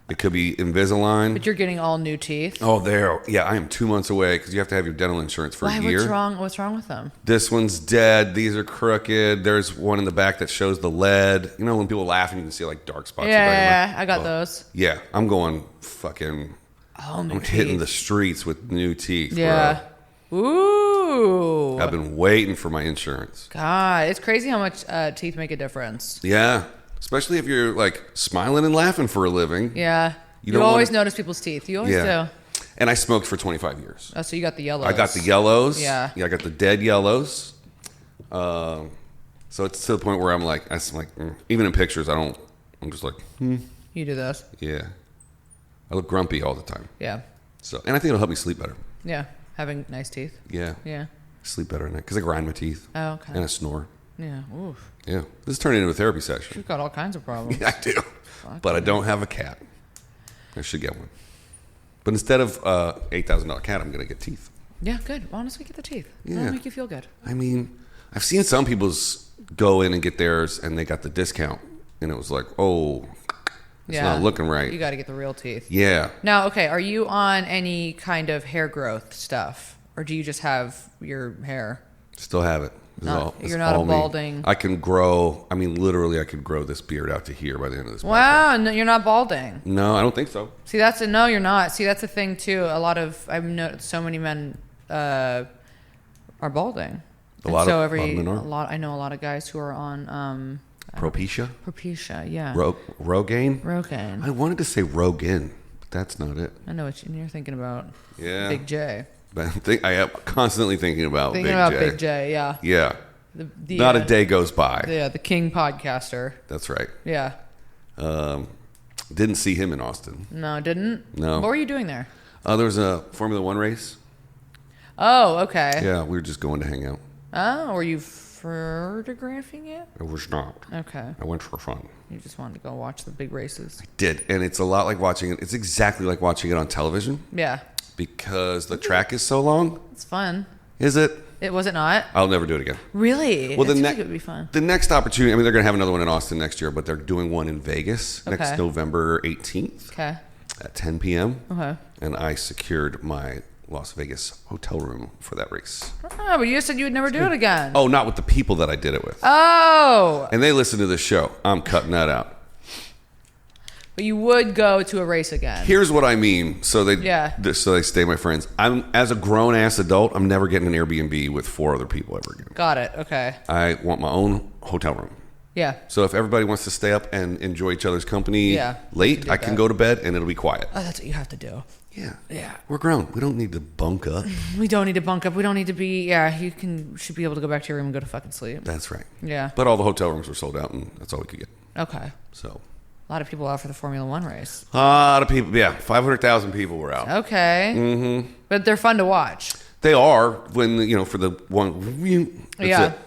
It could be Invisalign. But you're getting all new teeth. Oh, yeah, I am 2 months away because you have to have your dental insurance for a year. What's wrong with them? This one's dead. These are crooked. There's one in the back that shows the lead. You know when people laugh and you can see like dark spots. Yeah, I got those. Yeah, I'm going fucking. I'm hitting the streets with new teeth. Yeah. Bro. Ooh. I've been waiting for my insurance. God, it's crazy how much teeth make a difference. Yeah, especially if you're like smiling and laughing for a living. Yeah. You always notice people's teeth. You always do. And I smoked for 25 years. Oh, so you got the yellows. I got the yellows. Yeah. I got the dead yellows. So it's to the point where I'm like, even in pictures, I'm just like, You do this. Yeah. I look grumpy all the time. Yeah. So, and I think it'll help me sleep better. Yeah. Having nice teeth. Yeah. Yeah. Sleep better at night because I grind my teeth. Oh, okay. And I snore. Yeah. Oof. Yeah. This is turning into a therapy session. You've got all kinds of problems. Yeah, I do. But I don't have a cat. I should get one. But instead of $8,000 cat, I'm going to get teeth. Yeah, good. Honestly, get the teeth. Yeah. That'll make you feel good. I mean, I've seen some people's go in and get theirs and they got the discount. And it was like, oh, it's not looking right. You got to get the real teeth. Yeah. Now, okay, are you on any kind of hair growth stuff? or do you just have your hair? Still have it. You're not a balding. I can grow. I mean, literally, I could grow this beard out to here by the end of this. Wow, no, you're not balding. No, I don't think so. See, no, you're not. See, that's the thing too. I've noticed so many men are balding. I know a lot of guys who are on Propecia. Propecia, yeah. Rogaine. Rogaine. I wanted to say Rogan, but that's not it. I know what you're thinking about. Yeah. Big J. But I am constantly thinking about Big J. Yeah. Yeah. Not a day goes by. Yeah, the king podcaster. That's right. Yeah. Didn't see him in Austin. No, didn't? No. What were you doing there? There was a Formula One race. Oh, okay. Yeah, we were just going to hang out. Oh, were you photographing it? It was not. Okay. I went for fun. You just wanted to go watch the big races. I did, and it's a lot like watching it. It's exactly like watching it on television. Yeah. Because the track is so long. It's fun. Is it? Was it not? I'll never do it again. Really? Well, it would be fun. The next opportunity, I mean, they're going to have another one in Austin next year, but they're doing one in Vegas next November 18th. Okay. At 10 p.m. Okay. And I secured my Las Vegas hotel room for that race. Oh, but you said you would never do it again. Oh, not with the people that I did it with. Oh. And they listen to the show. I'm cutting that out. But you would go to a race again. Here's what I mean. So they stay my friends. As a grown ass adult, I'm never getting an Airbnb with 4 other people ever again. Got it. Okay. I want my own hotel room. Yeah. So if everybody wants to stay up and enjoy each other's company late, I can go to bed and it'll be quiet. Oh, that's what you have to do. Yeah. Yeah. We're grown. We don't need to bunk up. We don't need to bunk up. We don't need to be, should be able to go back to your room and go to fucking sleep. That's right. Yeah. But all the hotel rooms were sold out and that's all we could get. Okay. So. A lot of people out for the Formula One race. A lot of people, 500,000 people were out. Okay. Mm-hmm. But they're fun to watch. They are when, for the one, that's it.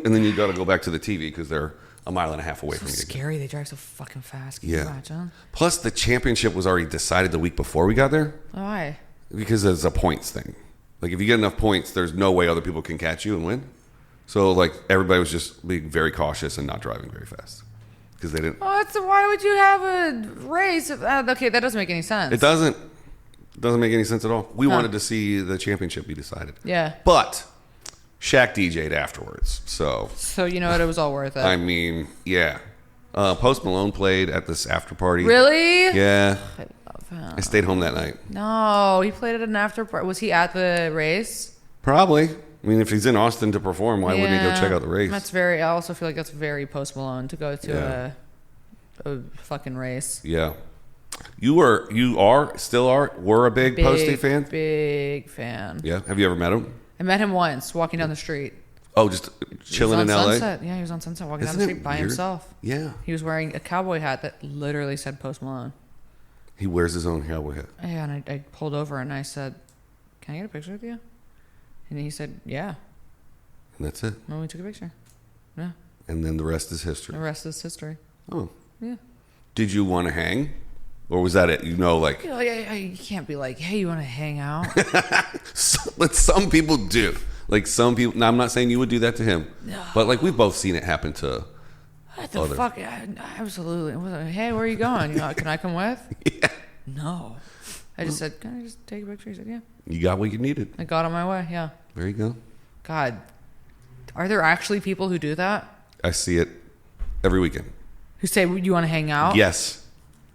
And then you got to go back to the TV because they're a mile and a half away from you. It's scary. They drive so fucking fast. Can you imagine? Plus, the championship was already decided the week before we got there. Why? Because it's a points thing. Like, if you get enough points, there's no way other people can catch you and win. So, like, everybody was just being very cautious and not driving very fast. Because they didn't. Oh, why would you have a race? Okay, that doesn't make any sense. It doesn't. It doesn't make any sense at all. We wanted to see the championship be decided. Yeah. But Shaq DJ'd afterwards. So you know what? It was all worth it. I mean, yeah. Post Malone played at this after party. Really? Yeah. I love him. I stayed home that night. No, he played at an after party. Was he at the race? Probably. I mean, if he's in Austin to perform, why wouldn't he go check out the race? I also feel like that's very Post Malone to go to a fucking race. Yeah. Were a big Posty fan? Big fan. Yeah. Have you ever met him? I met him once walking down the street. Oh, just chilling in LA? Sunset. Yeah, he was on Sunset walking down the street by himself. Yeah. He was wearing a cowboy hat that literally said Post Malone. He wears his own cowboy hat. Yeah, and I pulled over and I said, "Can I get a picture with you?" And he said, "Yeah." And that's it. And we took a picture. Yeah. And then the rest is history. The rest is history. Oh. Yeah. Did you want to hang? Or was that it? You can't be like, "Hey, you want to hang out?" But some people do. Like some people. Now, I'm not saying you would do that to him. No. But like we've both seen it happen to what the fuck? Absolutely. Hey, where are you going? Can I come with? Yeah. No. I just said, "Can I just take a picture?" He said, "Yeah." You got what you needed. I got on my way. Yeah. There you go. God, are there actually people who do that? I see it every weekend. Who say, "You want to hang out?" Yes.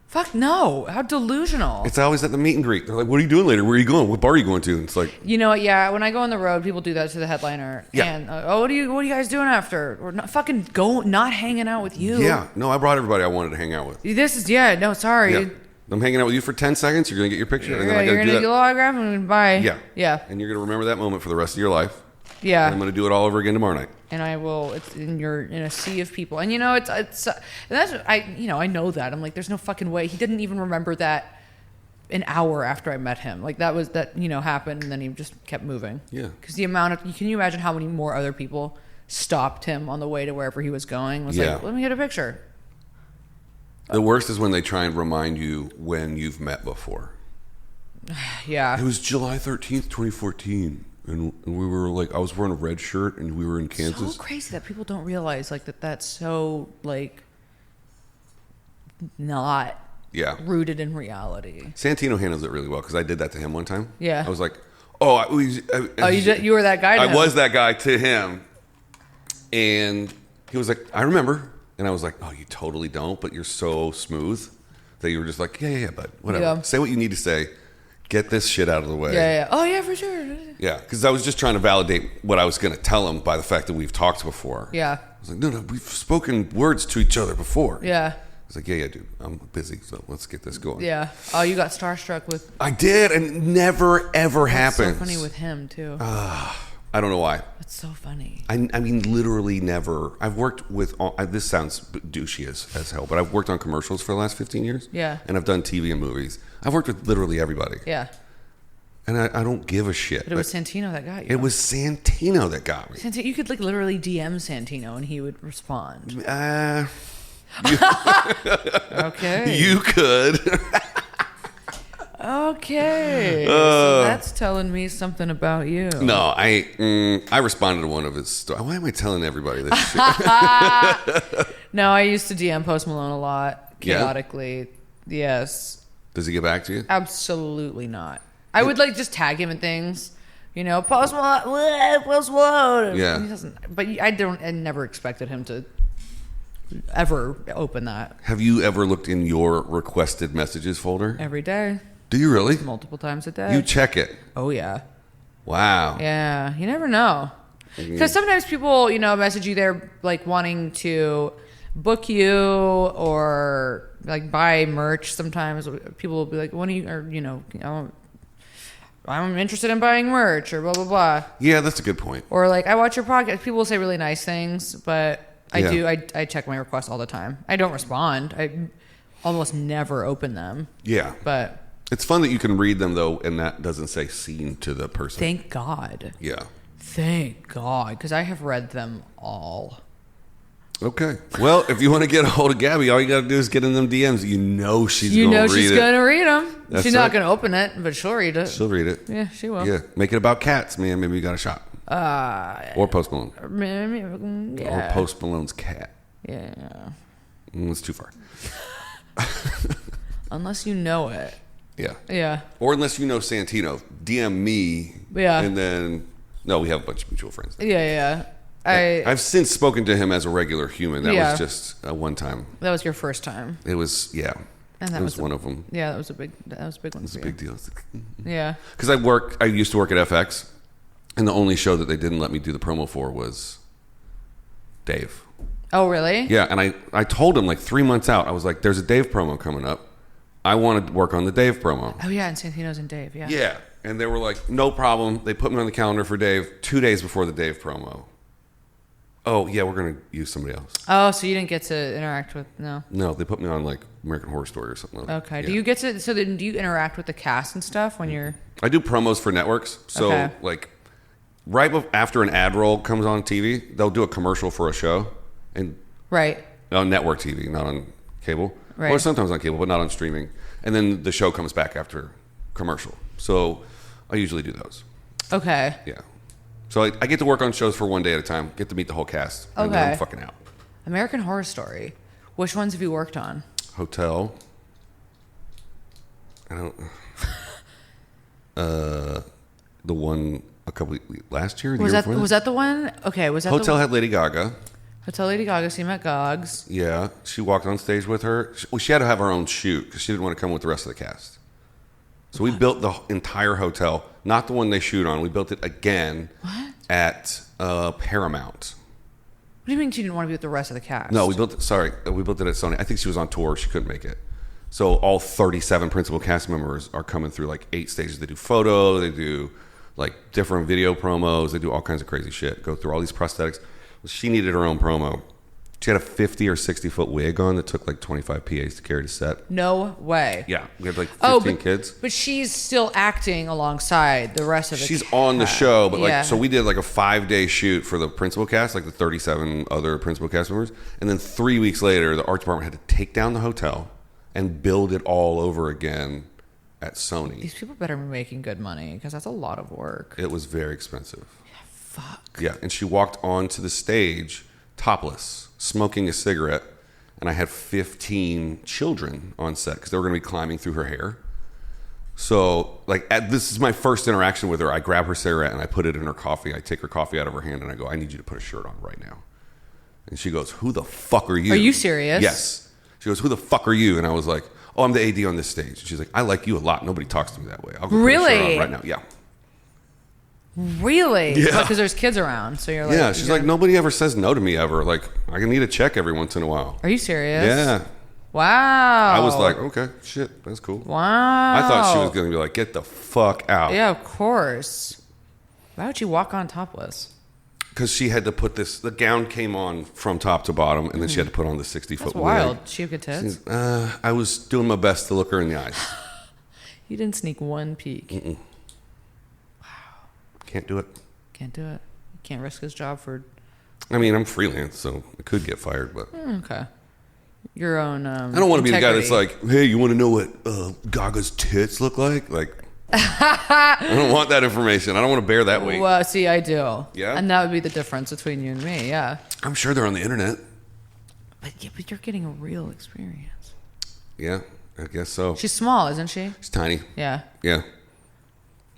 Fuck no. How delusional. It's always at the meet and greet. They're like, "What are you doing later? Where are you going? What bar are you going to?" And it's like, you know what? Yeah, when I go on the road, people do that to the headliner. Yeah. And what are you guys doing after? Or not fucking not hanging out with you. Yeah. No, I brought everybody I wanted to hang out with. Sorry. Yeah. I'm hanging out with you for 10 seconds. You're gonna get your picture, and then you're gonna get your autograph and bye. Yeah. Yeah. And you're gonna remember that moment for the rest of your life. Yeah. And I'm gonna do it all over again tomorrow night. And I will. It's in a sea of people, and I know that. I'm like, there's no fucking way he didn't even remember that an hour after I met him. Like that happened, and then he just kept moving. Yeah. Because the amount of can you imagine how many more other people stopped him on the way to wherever he was going? Was like, let me get a picture. The worst is when they try and remind you when you've met before. Yeah. It was July 13th, 2014. And we were like, I was wearing a red shirt and we were in Kansas. So crazy that people don't realize like that's so like not rooted in reality. Santino handles it really well because I did that to him one time. Yeah. I was like, You were that guy to I him. was that guy to him. And he was like, I remember. And I was like, oh, you totally don't, but you're so smooth that you were just like, yeah, but whatever. Yeah. Say what you need to say. Get this shit out of the way. Yeah. Oh, yeah, for sure. Yeah, because I was just trying to validate what I was going to tell him by the fact that we've talked before. Yeah. I was like, no, we've spoken words to each other before. Yeah. I was like, yeah, dude, I'm busy, so let's get this going. Yeah. Oh, you got starstruck with... I did, and it never, ever happens. so funny with him, too. I don't know why. That's so funny. I mean, literally never. I've worked with, this sounds douchey as hell, but I've worked on commercials for the last 15 years. Yeah. And I've done TV and movies. I've worked with literally everybody. Yeah. And I don't give a shit. But it was Santino that got you. It was Santino that got me. You could like literally DM Santino and he would respond. Okay. You could. Okay. So that's telling me something about you. No, I responded to one of his stories. Why am I telling everybody this shit? No, I used to DM Post Malone a lot, chaotically. Yeah? Yes. Does he get back to you? Absolutely not. I would like just tag him in things. You know, Post Malone, Post Malone. Yeah. He doesn't, but I never expected him to ever open that. Have you ever looked in your requested messages folder? Every day. Do you really? Multiple times a day. You check it. Oh, yeah. Wow. Yeah. You never know. Because sometimes people, message you there like wanting to book you or like buy merch. Sometimes people will be like, when are you, or, I'm interested in buying merch or blah, blah, blah. Yeah, that's a good point. Or like, I watch your podcast. People will say really nice things, but Yeah. I check my requests all the time. I don't respond. I almost never open them. Yeah. But It's fun that you can read them, though, and that doesn't say seen to the person. thank God. Yeah. Thank God. Because I have read them all. Okay. Well, if you want to get a hold of Gabby, all you got to do is get in them DMs. You know she's going to read it. she's going to read them. That's She's not right. going to open it, but she'll read it. She'll read it. Yeah, she will. Yeah. Make it about cats, man. Maybe you got a shot. Or Post Malone. Yeah. Or Post Malone's cat. Yeah. It's too far. Unless you know it. Yeah. Yeah. Or unless you know Santino, DM me. Yeah. And then, no, we have a bunch of mutual friends. Yeah. I've since spoken to him as a regular human. That was just one time. That was your first time. It was, yeah. And that it was was one of them. Yeah, that was a big one. It was a big deal. Yeah. Because I used to work at FX, and the only show that they didn't let me do the promo for was Dave. Oh, really? Yeah, and I told him like 3 months out, I was like, there's a Dave promo coming up. I want to work on the Dave promo. Oh, yeah, and Santino's and Dave, yeah. Yeah, and they were like, no problem. They put me on the calendar for Dave 2 days before the Dave promo. Oh, yeah, we're going to use somebody else. Oh, so you didn't get to interact with, no. No, they put me on like American Horror Story or something like that. Okay. Yeah. Do you get to, so then do you interact with the cast and stuff when you're... I do promos for networks. So Okay. like after an ad roll comes on TV, they'll do a commercial for a show. And Right. on network TV, not on cable. Right. Or sometimes on cable, but not on streaming. And then the show comes back after commercial. So I usually do those. Okay. Yeah. So I get to work on shows for one day at a time, get to meet the whole cast. And then Okay. I'm fucking out. American Horror Story. Which ones have you worked on? Hotel. I don't... the one a couple last year? Was that the one? Okay, was that Hotel the had Lady Gaga. Hotel Lady Gaga, so you met Gogs. Yeah, she walked on stage with her. She had to have her own shoot because she didn't want to come with the rest of the cast. So we built the entire hotel, not the one they shoot on. We built it again at Paramount. What do you mean she didn't want to be with the rest of the cast? No, we built it at Sony. I think she was on tour. She couldn't make it. So all 37 principal cast members are coming through like 8 stages. They do photo, they do like different video promos, they do all kinds of crazy shit. Go through all these prosthetics. She needed her own promo. She had a 50 or 60 foot wig on that took like 25 PAs to carry to set. No way. Yeah, we had like 15 kids. But she's still acting alongside the rest of the She's cast. on the show, but like, Yeah. so we did like a 5-day shoot for the principal cast, like the 37 other principal cast members. And then 3 weeks later, the art department had to take down the hotel and build it all over again at Sony. These people better be making good money because that's a lot of work. It was very expensive. Fuck. Yeah, and she walked onto the stage topless, smoking a cigarette, and I had 15 children on set because they were going to be climbing through her hair. So, like, this is my first interaction with her. I grab her cigarette and I put it in her coffee. I take her coffee out of her hand and I go, I need you to put a shirt on right now. And she goes, who the fuck are you? Are you serious? Yes. She goes, who the fuck are you? And I was like, oh, I'm the AD on this stage. And she's like, I like you a lot. Nobody talks to me that way. I'll go put a shirt on right now. Yeah. Really? Yeah. Because there's kids around. So you're like... Yeah. She's like, nobody ever says no to me ever. Like, I need a check every once in a while. Are you serious? Yeah. Wow. I was like, okay, shit, that's cool. Wow. I thought she was going to be like, get the fuck out. Yeah, of course. Why would you walk on topless? Because she had to put the gown came on from top to bottom, and then she had to put on the 60-foot wig. Wild. She have good tits? I was doing my best to look her in the eyes. You didn't sneak one peek. Mm-mm. Wow. Can't do it. Can't do it. You can't risk his job for... I mean, I'm freelance, so I could get fired, but... Okay. Your own I don't want to be the guy that's integrity. like, hey, you want to know what Gaga's tits look like? Like, I don't want that information. I don't want to bear that weight. Well, see, I do. Yeah? And that would be the difference between you and me, yeah. I'm sure they're on the internet. But you're getting a real experience. Yeah, I guess so. She's small, isn't she? She's tiny. Yeah. Yeah.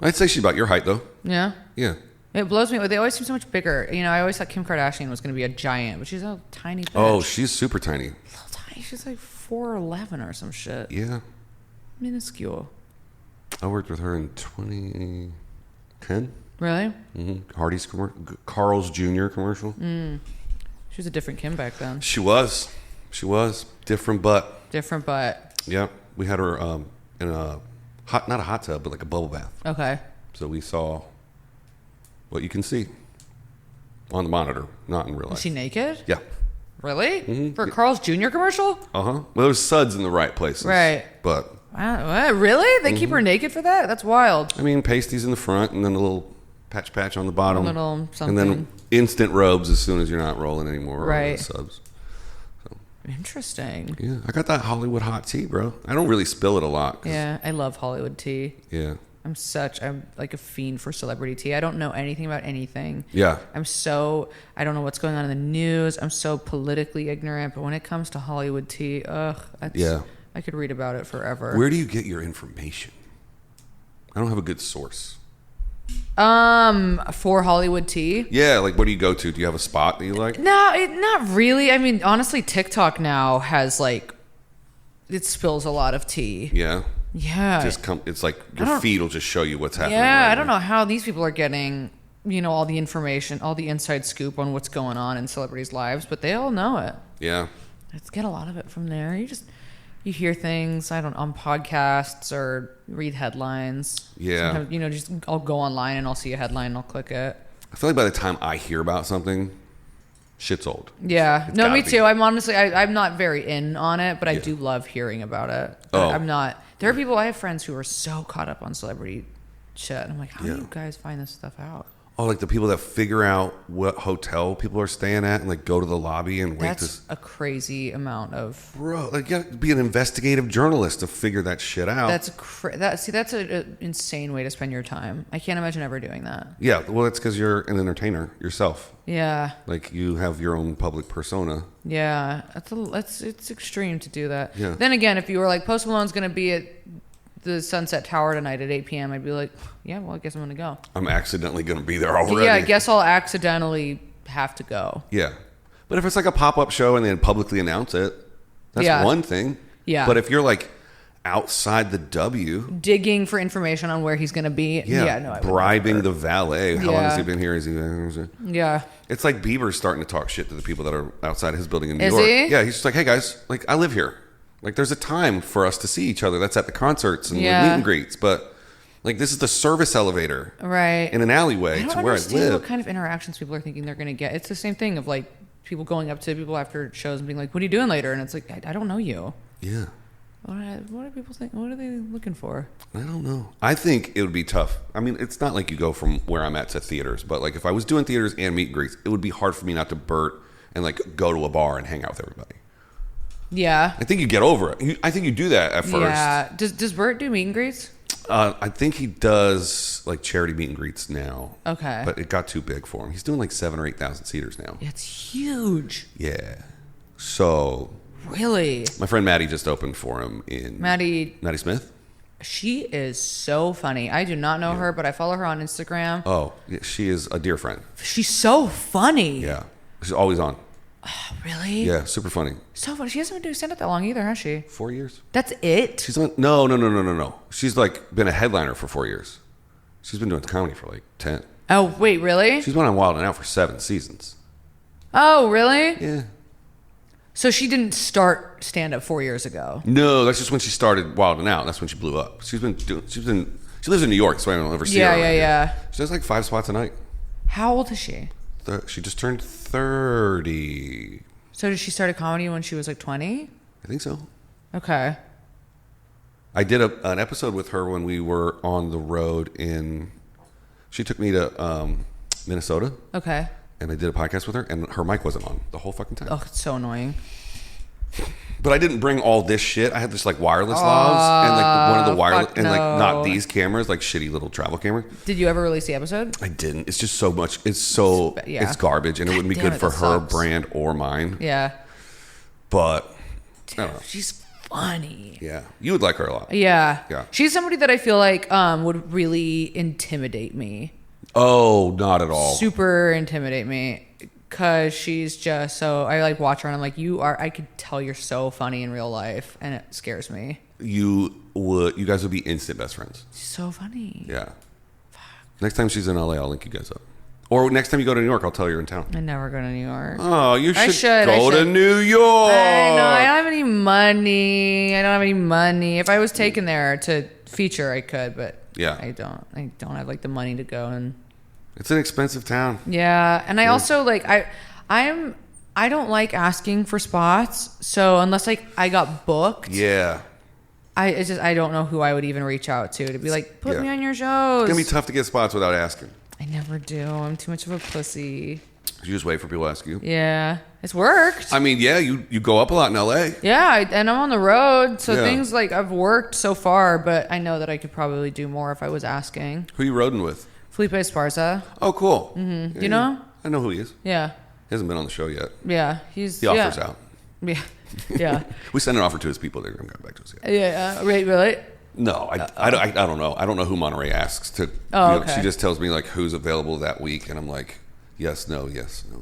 I'd say she's about your height, though. Yeah? Yeah. It blows me. They always seem so much bigger. You know, I always thought Kim Kardashian was going to be a giant, but she's a tiny bitch. Oh, she's super tiny. Little tiny. She's like 4'11" or some shit. Yeah. Minuscule. I worked with her in 2010. Really? Mm-hmm. Hardee's Carl's Jr. commercial. She was a different Kim back then. She was. Different butt. Different butt. Yeah. We had her in a not a hot tub, but like a bubble bath. Okay. So we saw what you can see on the monitor, not in real life. Is she naked? Yeah. Really? Mm-hmm. For Carl's Jr. commercial? Uh-huh. Well, there was suds in the right places. Right. But... Wow, what? Really? They keep her naked for that? That's wild. I mean, pasties in the front and then a little patch on the bottom. A little something. And then instant robes as soon as you're not rolling anymore. Right. Subs. So, interesting. yeah. I got that Hollywood hot tea, bro. I don't really spill it a lot. Yeah, I love Hollywood tea. Yeah. I'm like a fiend for celebrity tea. I don't know anything about anything. Yeah. I don't know what's going on in the news. I'm so politically ignorant. But when it comes to Hollywood tea, yeah. I could read about it forever. Where do you get your information? I don't have a good source. For Hollywood tea? Yeah, like what do you go to? Do you have a spot that you like? No, not really. I mean, honestly, TikTok now has it spills a lot of tea. Yeah. Yeah. It's like your feed will just show you what's happening. Yeah, right I don't now. know how these people are getting, all the information, all the inside scoop on what's going on in celebrities' lives, but they all know it. Yeah. Let's get a lot of it from there. You hear things, on podcasts or read headlines. Yeah. Sometimes, I'll go online and I'll see a headline and I'll click it. I feel like by the time I hear about something, shit's old. Yeah. It's No, me gotta too. be. I'm honestly, I'm not very in on it, but I do love hearing about it. Oh. I'm not. There are people, I have friends who are so caught up on celebrity shit. And I'm like, how do you guys find this stuff out? Oh, like the people that figure out what hotel people are staying at and go to the lobby and wait. That's a crazy amount of... Bro, you gotta be an investigative journalist to figure that shit out. That's an insane way to spend your time. I can't imagine ever doing that. Yeah, well, it's because you're an entertainer yourself. Yeah. Like you have your own public persona. Yeah, it's extreme to do that. Yeah. Then again, if you were like, Post Malone's going to be at the Sunset Tower tonight at 8 p.m., I'd be like, yeah, well, I guess I'm going to go. I'm accidentally going to be there already. Yeah, I guess I'll accidentally have to go. Yeah. But if it's like a pop-up show and they publicly announce it, that's one thing. Yeah. But if you're outside the W... Digging for information on where he's going to be. Yeah, no, I wouldn't. Bribing the valet. How long has he been here? Yeah. It's like Bieber's starting to talk shit to the people that are outside his building in New Is York. he? Yeah, he's just like, hey guys, I live here. There's a time for us to see each other. That's at the concerts and meet and greets. But this is the service elevator, right, in an alleyway to where I live. What kind of interactions people are thinking they're going to get? It's the same thing of people going up to people after shows and being like, "What are you doing later?" And it's like, I don't know you. Yeah. What do people think? What are they looking for? I don't know. I think it would be tough. I mean, it's not like you go from where I'm at to theaters, but if I was doing theaters and meet and greets, it would be hard for me not to Bert and go to a bar and hang out with everybody. Yeah. I think you get over it. I think you do that at first. Yeah. Does Bert do meet and greets? I think he does charity meet and greets now. Okay. But it got too big for him. He's doing 7,000 or 8,000 seaters now. It's huge. Yeah. So. Really? My friend Maddie just opened for him in. Maddie Smith. She is so funny. I do not know her, but I follow her on Instagram. Oh, yeah, she is a dear friend. She's so funny. Yeah. She's always on. Oh, really? Yeah, super funny. So funny. She hasn't been doing stand-up that long either, has she? 4 years. That's it? She's on. No. She's like been a headliner for 4 years. She's been doing comedy for like 10. Oh, wait, really? She's been on Wild 'N Out for 7 seasons. Oh, really? Yeah. So she didn't start stand-up 4 years ago? No, that's just when she started Wild 'N Out. That's when she blew up. She lives in New York, so I don't ever see her. Yeah. She does like 5 spots a night. How old is she? She just turned 30. So did she start a comedy when she was like 20? I think so. Okay. I did an episode with her when we were on the road she took me to Minnesota. Okay. And I did a podcast with her, and her mic wasn't on the whole fucking time. Oh, it's so annoying. But I didn't bring all this shit. I had this like wireless lavs and like one of the wireless and like not these cameras, like shitty little travel cameras. Did you ever release the episode? I didn't. It's just so much. It's garbage, and it wouldn't be good for her brand or mine. Yeah. But dude, I don't know. She's funny. Yeah, you would like her a lot. Yeah. Yeah. She's somebody that I feel like would really intimidate me. Oh, not at all. Super intimidate me. Because she's just so, I like watch her and I'm like, I could tell you're so funny in real life, and it scares me. You guys would be instant best friends. She's so funny. Yeah. Fuck. Next time she's in LA, I'll link you guys up. Or next time you go to New York, I'll tell you you're in town. I never go to New York. Oh, you should go to New York. I know. I don't have any money. If I was taken there to feature, I could, but yeah, I don't have like the money to go and. It's an expensive town. Yeah, and I also like I don't like asking for spots. So unless like I got booked, yeah, I don't know who I would even reach out to be like, put me on your shows. It's gonna be tough to get spots without asking. I never do. I'm too much of a pussy. You just wait for people to ask you. Yeah, it's worked. I mean, yeah, you go up a lot in LA. Yeah, and I'm on the road, so things like I've worked so far, but I know that I could probably do more if I was asking. Who you roading with? Felipe Esparza. Oh, cool. Mm-hmm. Yeah, you know? I know who he is. Yeah. He hasn't been on the show yet. Yeah, the offer's out. Yeah, yeah. We sent an offer to his people. They haven't got back to us yet. Yeah, right, really? No, I don't know. I don't know who Monterey asks to. Oh, okay. She just tells me like who's available that week, and I'm like, yes, no.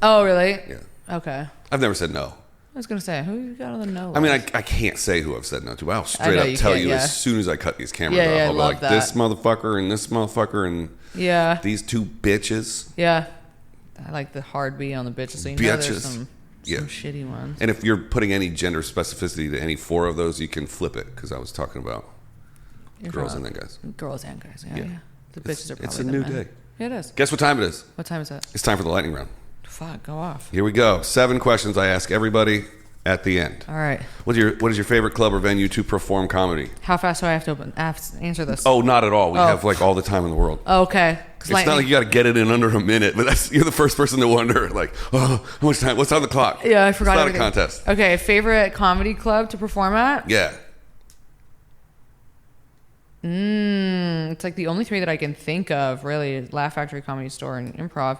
Oh, really? Yeah. Okay. I've never said no. I was gonna say, who you got on the no list? I mean, I can't say who I've said no to. I'll straight up tell you as soon as I cut these cameras off. I'll be like, this motherfucker and this motherfucker and these two bitches. Yeah. I like the hard B on the bitches. So you know there's some shitty ones. And if you're putting any gender specificity to any 4 of those, you can flip it, because I was talking about girls and then guys. Girls and guys, yeah. The bitches are probably It's a new day. Yeah, it is. Guess what time it is? What time is it? It's time for the lightning round. Fuck, go off. Here we go. 7 questions I ask everybody at the end. All right. What is your favorite club or venue to perform comedy? How fast do I have to answer this? Oh, not at all. We have like all the time in the world. Okay. It's not like you got to get it in under a minute, but you're the first person to wonder, like, oh, how much time? What's on the clock? Yeah, I forgot. It's not a contest. Okay, favorite comedy club to perform at? Yeah. It's like the only 3 that I can think of, really. Laugh Factory, Comedy Store, and Improv.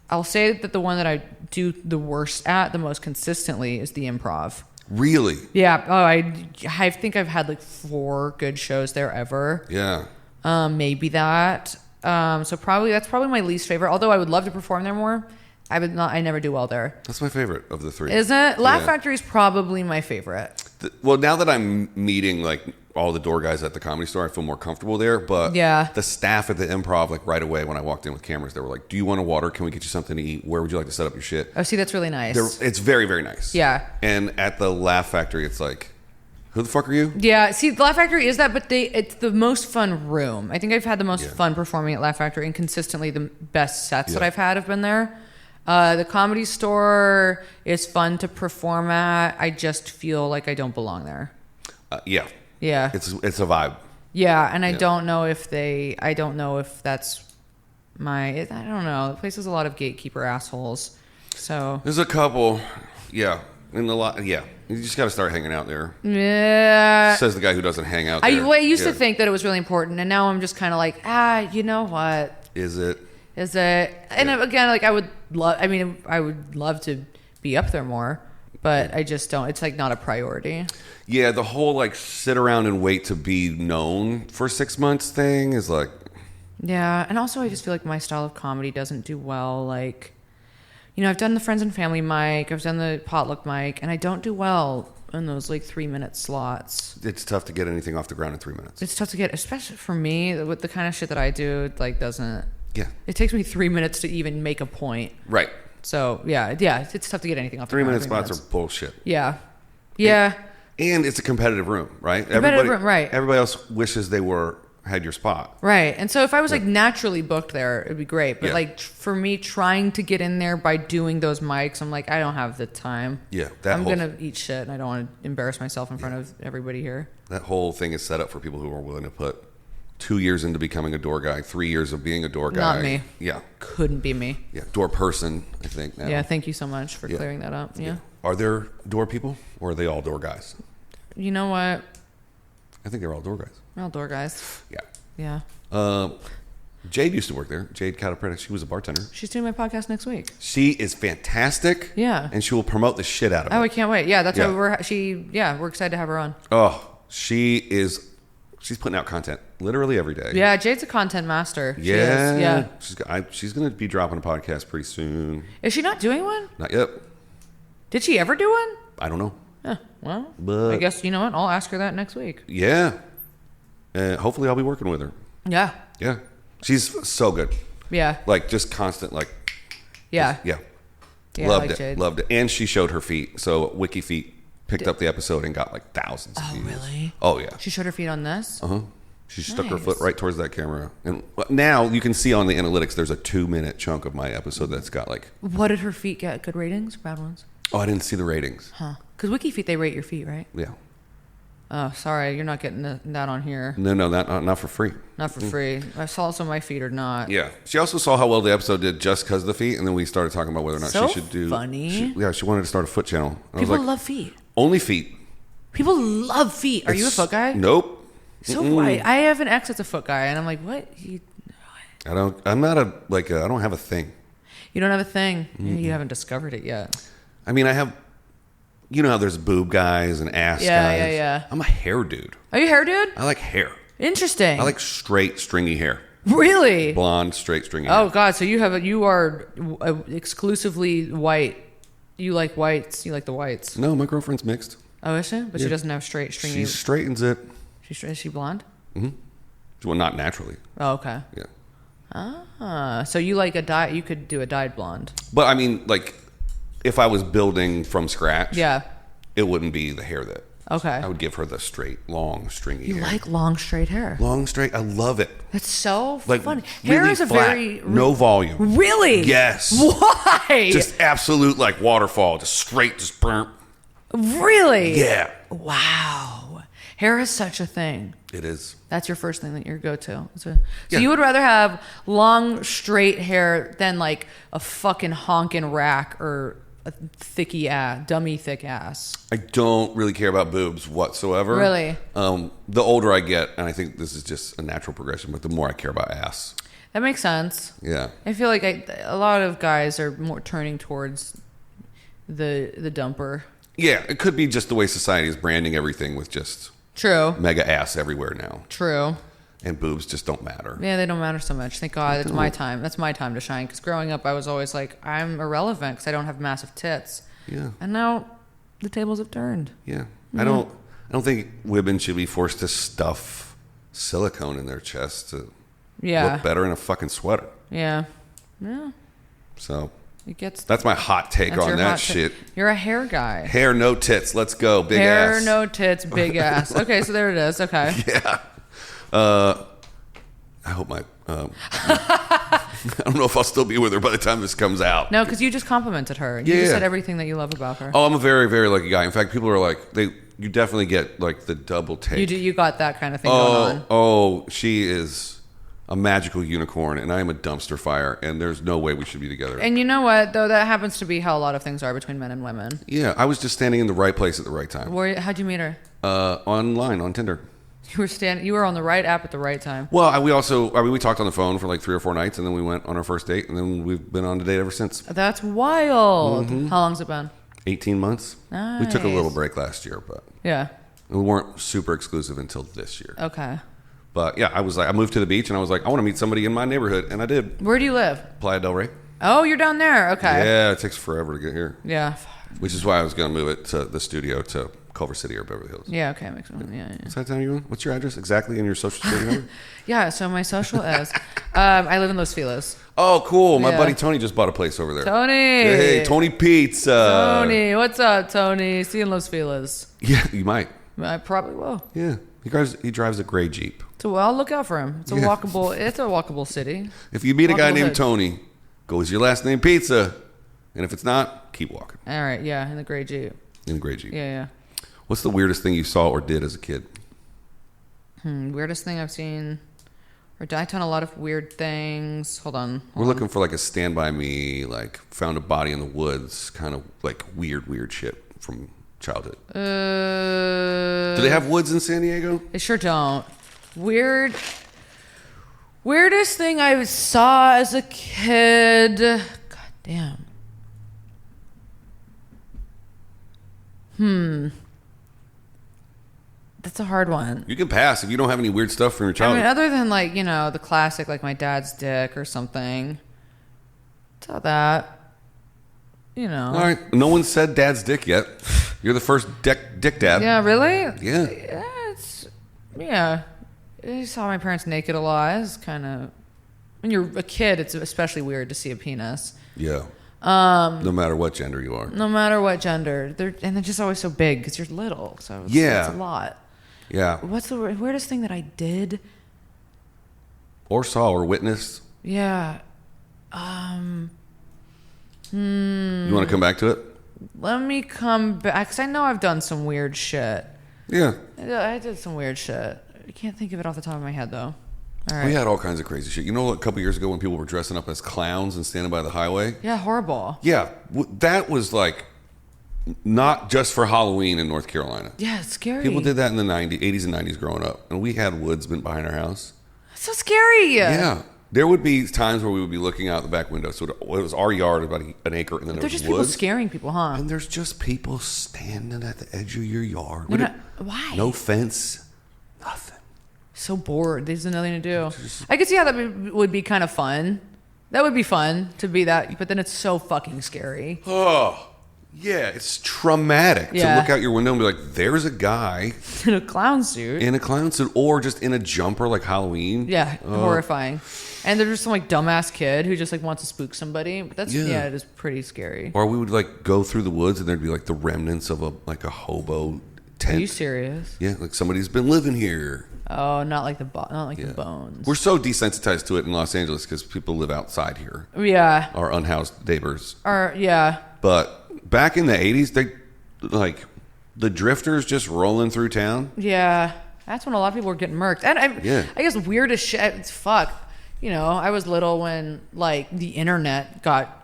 I'll say that the one that I do the worst at the most consistently is the Improv. Really? Yeah. Oh, I think I've had like 4 good shows there ever. Yeah. Maybe that. So that's probably my least favorite. Although I would love to perform there more. I never do well there. That's my favorite of the 3. Isn't it? Laugh Factory is probably my favorite. Well, now that I'm meeting like all the door guys at the Comedy Store, I feel more comfortable there. But the staff at the Improv, like right away when I walked in with cameras, they were like, "Do you want a water? Can we get you something to eat? Where would you like to set up your shit?" Oh, see, that's really nice. It's very, very nice. Yeah. And at the Laugh Factory, it's like, who the fuck are you? Yeah. See, the Laugh Factory is that, but it's the most fun room. I think I've had the most fun performing at Laugh Factory, and consistently the best sets that I've had have been there. The Comedy Store is fun to perform at. I just feel like I don't belong there. Yeah. Yeah. It's a vibe. Yeah, and I don't know if that's I don't know. The place has a lot of gatekeeper assholes. So there's a couple. Yeah. You just got to start hanging out there. Yeah. Says the guy who doesn't hang out there. I used to think that it was really important, and now I'm just kind of like, you know what? Is it? And again, like I would love to be up there more. but I just don't. It's like not a priority. Yeah, the whole like sit around and wait to be known for 6 months thing is like. Yeah, and also I just feel like my style of comedy doesn't do well. Like, you know, I've done the friends and family mic, I've done the potluck mic, and I don't do well in those like 3-minute slots. It's tough to get anything off the ground in 3 minutes. It's tough to get, especially for me with the kind of shit that I do. It, like, doesn't. Yeah. It takes me 3 minutes to even make a point. Right. So yeah, it's tough to get anything off the 3 ground. minute spots are bullshit. Yeah. Yeah. And it's a competitive room, right? Room, right. Everybody else wishes they had your spot. Right. And so if I was like naturally booked there, it'd be great. But like for me, trying to get in there by doing those mics, I'm like, I don't have the time. Yeah. I'm going to eat shit and I don't want to embarrass myself in front of everybody here. That whole thing is set up for people who are willing to put 2 years into becoming a door guy, 3 years of being a door guy. Not me. Yeah. Couldn't be me. Yeah. Door person, I think now. Yeah. Thank you so much for clearing that up. Yeah. Are there door people or are they all door guys? You know what? I think they're all door guys. We're all door guys. Yeah. Yeah. Jade used to work there. Jade Catapretta. She was a bartender. She's doing my podcast next week. She is fantastic. Yeah. And she will promote the shit out of it. Oh, I can't wait. Yeah, that's why we're excited to have her on. Oh, she's putting out content literally every day. Yeah, Jade's a content master. She Yeah. is. Yeah. She's going to be dropping a podcast pretty soon. Is she not doing one? Not yet. Did she ever do one? I don't know. Yeah. Well, But I guess, you know what? I'll ask her that next week. Yeah. Hopefully I'll be working with her. Yeah. Yeah. She's so good. Yeah. Like just constant, like. Yeah. Yeah. Yeah, Loved like it. Jade. Loved it. And she showed her feet. So Wiki Feet picked up the episode and got like thousands of views. Really? Oh, yeah. She showed her feet on this? Uh-huh. She stuck her Nice. foot right towards that camera. And now you can see on the analytics there's a 2-minute chunk of my episode that's got like. What did her feet get? Good ratings? Bad ones? Oh, I didn't see the ratings. Huh. Because Wiki Feet, they rate your feet, right? Yeah. Oh, sorry. You're not getting that on here. No, not for free. Not for free. I saw some of my feet or not. Yeah. She also saw how well the episode did just because of the feet, and then we started talking about whether or not So she should do. funny. She wanted to start a foot channel. And I was People like, love feet. only feet. People love feet. Are you a foot guy? Nope. So why? I have an ex that's a foot guy, and I'm like, what? You I'm not I don't have a thing. don't have a thing. You haven't discovered it yet. I mean, I have. You know how there's boob guys and ass guys. Yeah. I'm a hair dude. Are you a hair dude? I like hair. Interesting. I like straight, stringy hair. Really? Blonde, straight, stringy Oh hair. God! So you are exclusively white. You like whites. You like the whites. No, my girlfriend's mixed. Oh, is she? But she Yeah. doesn't have straight, stringy. She straightens it. Is she blonde? Well, not naturally. Oh, okay. Yeah. Ah, so you like a dye? You could do a dyed blonde. But I mean, like, if I was building from scratch, Yeah. it wouldn't be the hair that. Okay. I would give her the straight, long, stringy You hair. like long straight hair? Long, straight. I love it. That's so Like funny. really Hair is a flat, very no volume. Really? Yes. Why? Just absolute like waterfall, just straight, just burnt. Really? Yeah, Wow. Hair is such a thing. it is. That's your first thing that you go to. So Yeah. you would rather have long straight hair than like a fucking honkin' rack or a thicky ass, dummy thick ass. I don't really care about boobs whatsoever. Really? The older I get, and I think this is just a natural progression, but the more I care about ass. That makes sense. Yeah. I feel like a lot of guys are more turning towards the dumper. Yeah, it could be just the way society is branding everything with just True. mega ass everywhere now. True. And boobs just don't matter. Yeah, they don't matter so much. Thank God. It's my time. That's my time to shine. Because growing up, I was always like, I'm irrelevant because I don't have massive tits. Yeah. And now the tables have turned. Yeah. I don't think women should be forced to stuff silicone in their chest to Yeah. look better in a fucking sweater. Yeah. Yeah. So It gets. that's my hot take that's on your that hot shit. You're a hair guy. Hair, no tits. Let's go. Big Hair, ass. no tits, big ass. Okay, so there it is. Okay. Yeah. I hope my. I don't know if I'll still be with her by the time this comes out. No, because you just complimented her. You Yeah. just said everything that you love about her. Oh, I'm a very, very lucky guy. In fact, people are like, you definitely get like the double take. You got that kind of thing going on. Oh, she is a magical unicorn, and I am a dumpster fire, and there's no way we should be together. And you know what, though? That happens to be how a lot of things are between men and women. Yeah, I was just standing in the right place at the right time. How'd you meet her? Online on Tinder. You were on the right app at the right time. Well, we talked on the phone for like 3 or 4 nights, and then we went on our first date, and then we've been on a date ever since. That's wild. Mm-hmm. How long's it been? 18 months. Nice. We took a little break last year, but Yeah. we weren't super exclusive until this year. Okay. But yeah, I moved to the beach and I was like, I want to meet somebody in my neighborhood, and I did. Where do you live? Playa del Rey. Oh, you're down there. Okay. Yeah, it takes forever to get here. Yeah. Which is why I was going to move it to the studio to Culver City or Beverly Hills. Yeah. Okay. Makes sense. Yeah. What's that time you want? What's your address exactly and your social security number? Yeah. So my social is, I live in Los Feliz. Oh, cool. My Yeah. buddy Tony just bought a place over there. Tony. Hey, Tony Pizza. Tony, what's up, Tony? See you in Los Feliz. Yeah, you might. I probably will. Yeah. He drives a gray Jeep. So I'll look out for him. It's a Yeah. walkable city. If you meet a guy Walkable named hood. Tony, go, is your last name Pizza? And if it's not, keep walking. All right. Yeah. In the gray Jeep. In a gray Jeep. Yeah. What's the weirdest thing you saw or did as a kid? Weirdest thing I've seen. Or I've done a lot of weird things. Hold on. We're looking for like a Stand By Me, like found a body in the woods, kind of like weird shit from childhood. Do they have woods in San Diego? They sure don't. Weirdest thing I saw as a kid. God damn. That's a hard one. You can pass if you don't have any weird stuff from your I childhood. mean, other than like, the classic, like my dad's dick or something. Saw that. All right. No one said dad's dick yet. You're the first dick dad. Yeah, really? Yeah. Yeah. I saw my parents naked a lot. It's kind of, when you're a kid, it's especially weird to see a penis. Yeah. No matter what gender you are. No matter what gender. They're just always so big because you're little. So it's a lot. Yeah. What's the weirdest thing that I did? Or saw or witnessed. Yeah. You want to come back to it? Let me come back, because I know I've done some weird shit. Yeah. I did some weird shit. I can't think of it off the top of my head, though. All right. We had all kinds of crazy shit. You know, a couple years ago when people were dressing up as clowns and standing by the highway? Yeah, horrible. Yeah. That was like not just for Halloween in North Carolina. Yeah, it's scary. People did that in the 80s and 90s growing up. And we had woodsmen behind our house. That's so scary. Yeah. There would be times where we would be looking out the back window. So it was our yard, about an acre, and then there They're was just woods. people scaring people, huh? And there's just people standing at the edge of your yard. Why? No fence, nothing. So bored. There's nothing to do. I could see how that would be kind of fun. That would be fun to be that, but then it's so fucking scary. Oh, yeah, it's traumatic to look out your window and be like, there's a guy In a clown suit. in a clown suit or just in a jumper like Halloween. Yeah, horrifying. And there's just some like dumbass kid who just like wants to spook somebody. But that's it is pretty scary. Or we would like go through the woods and there'd be like the remnants of a hobo tent. Are you serious? Yeah, like somebody's been living here. Oh, not like the bones. We're so desensitized to it in Los Angeles because people live outside here. Yeah. Our unhoused neighbors. Yeah. But back in the 80s, they like the drifters just rolling through town. Yeah. That's when a lot of people were getting murked. And I guess weird as shit. It's fuck. I was little when like the internet got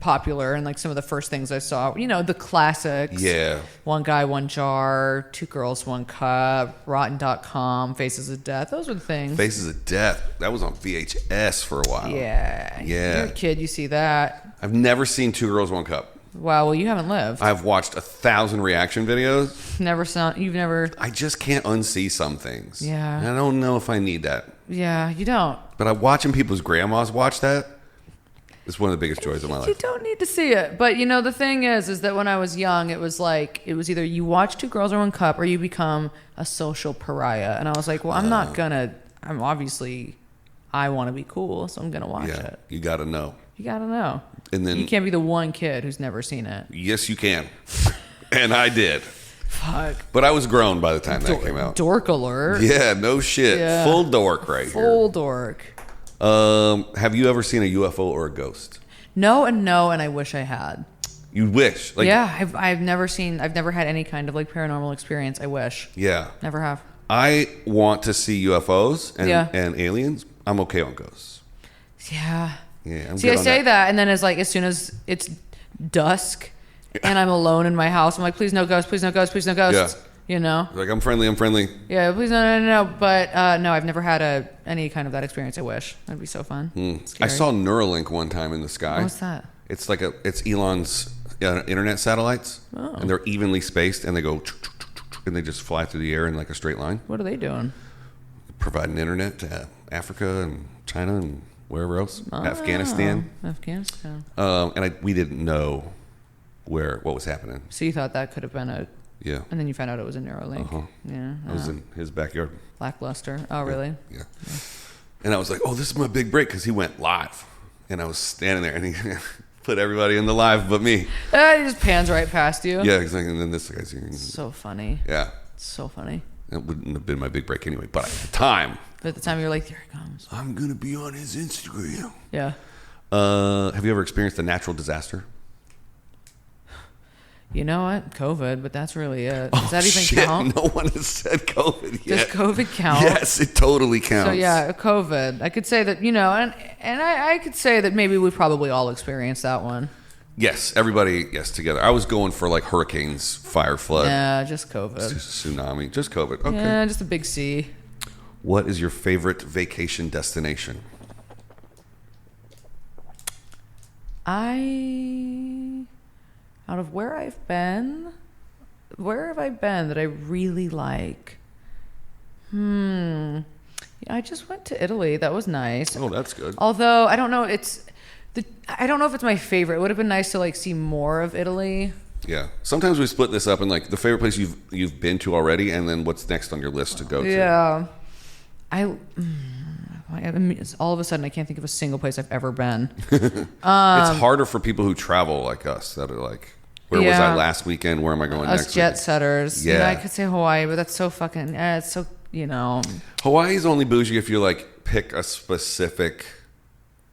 popular, and like some of the first things I saw, the classics. Yeah. One Guy, One Jar, Two Girls, One Cup, Rotten.com, Faces of Death. Those were the things. Faces of Death. That was on VHS for a while. Yeah. Yeah. You're a kid, you see that. I've never seen Two Girls, One Cup. Wow, well, you haven't lived. I've watched 1,000 reaction videos. You've never. I just can't unsee some things. Yeah. And I don't know if I need that. Yeah, you don't. But I'm watching people's grandmas watch that. It's one of the biggest joys of my You life. don't need to see it. But the thing is that when I was young, it was either you watch Two Girls or One Cup or you become a social pariah. And I was like, well, I want to be cool, so I'm going to watch it. You got to know. You got to know. And then you can't be the one kid who's never seen it. Yes, you can. And I did. Fuck. But I was grown by the time that came out. Dork alert. Yeah, no shit. Yeah. Full dork right here. Full dork. Have you ever seen a UFO or a ghost? No, and I wish I had. You wish? I've never had any kind of like paranormal experience. I wish. Yeah. Never have. I want to see UFOs and aliens. I'm okay on ghosts. Yeah. Yeah. See, I say that, and then as soon as it's dusk and I'm alone in my house, I'm like, please no ghosts, please no ghosts, please no ghosts. Yeah. Like, I'm friendly. Yeah, please no. But no, I've never had any kind of that experience. I wish. That'd be so fun. I saw Neuralink one time in the sky. What's that? It's like it's Elon's internet satellites, Oh. and they're evenly spaced, and they go and they just fly through the air in like a straight line. What are they doing? Providing internet to Africa and China and wherever else, Afghanistan. And we didn't know what was happening. So you thought that could have been a... Yeah. And then you found out it was a Neuralink. Uh-huh. Yeah. I was in his backyard. Lackluster. Oh, really? Yeah. And I was like, oh, this is my big break, because he went live. And I was standing there, and he put everybody in the live but me. He just pans right past you. Yeah, exactly. And then this guy's here. So funny. Yeah. So funny. It wouldn't have been my big break anyway. But at the time... you're like, here it comes. I'm going to be on his Instagram. Yeah. Have you ever experienced a natural disaster? You know what? COVID, but that's really it. Does that even shit. count? No one has said COVID yet. Does COVID count? Yes, it totally counts. So yeah, COVID. I could say that, and I could say that maybe we probably all experienced that one. Yes, everybody, together. I was going for like hurricanes, fire, flood. Yeah, just COVID. Just tsunami, just COVID. Okay. Yeah, just a big C. What is your favorite vacation destination? Out of where have I been that I really like? Yeah, I just went to Italy. That was nice. Oh, that's good. Although I don't know, I don't know if it's my favorite. It would have been nice to like see more of Italy. Yeah. Sometimes we split this up in like the favorite place you've been to already, and then what's next on your list to go to. Yeah. All of a sudden, I can't think of a single place I've ever been. It's harder for people who travel like us that are like, where was I last weekend? Where am I going next? Us jet setters. Yeah. I could say Hawaii, but that's so fucking. It's so Hawaii's only bougie if you like pick a specific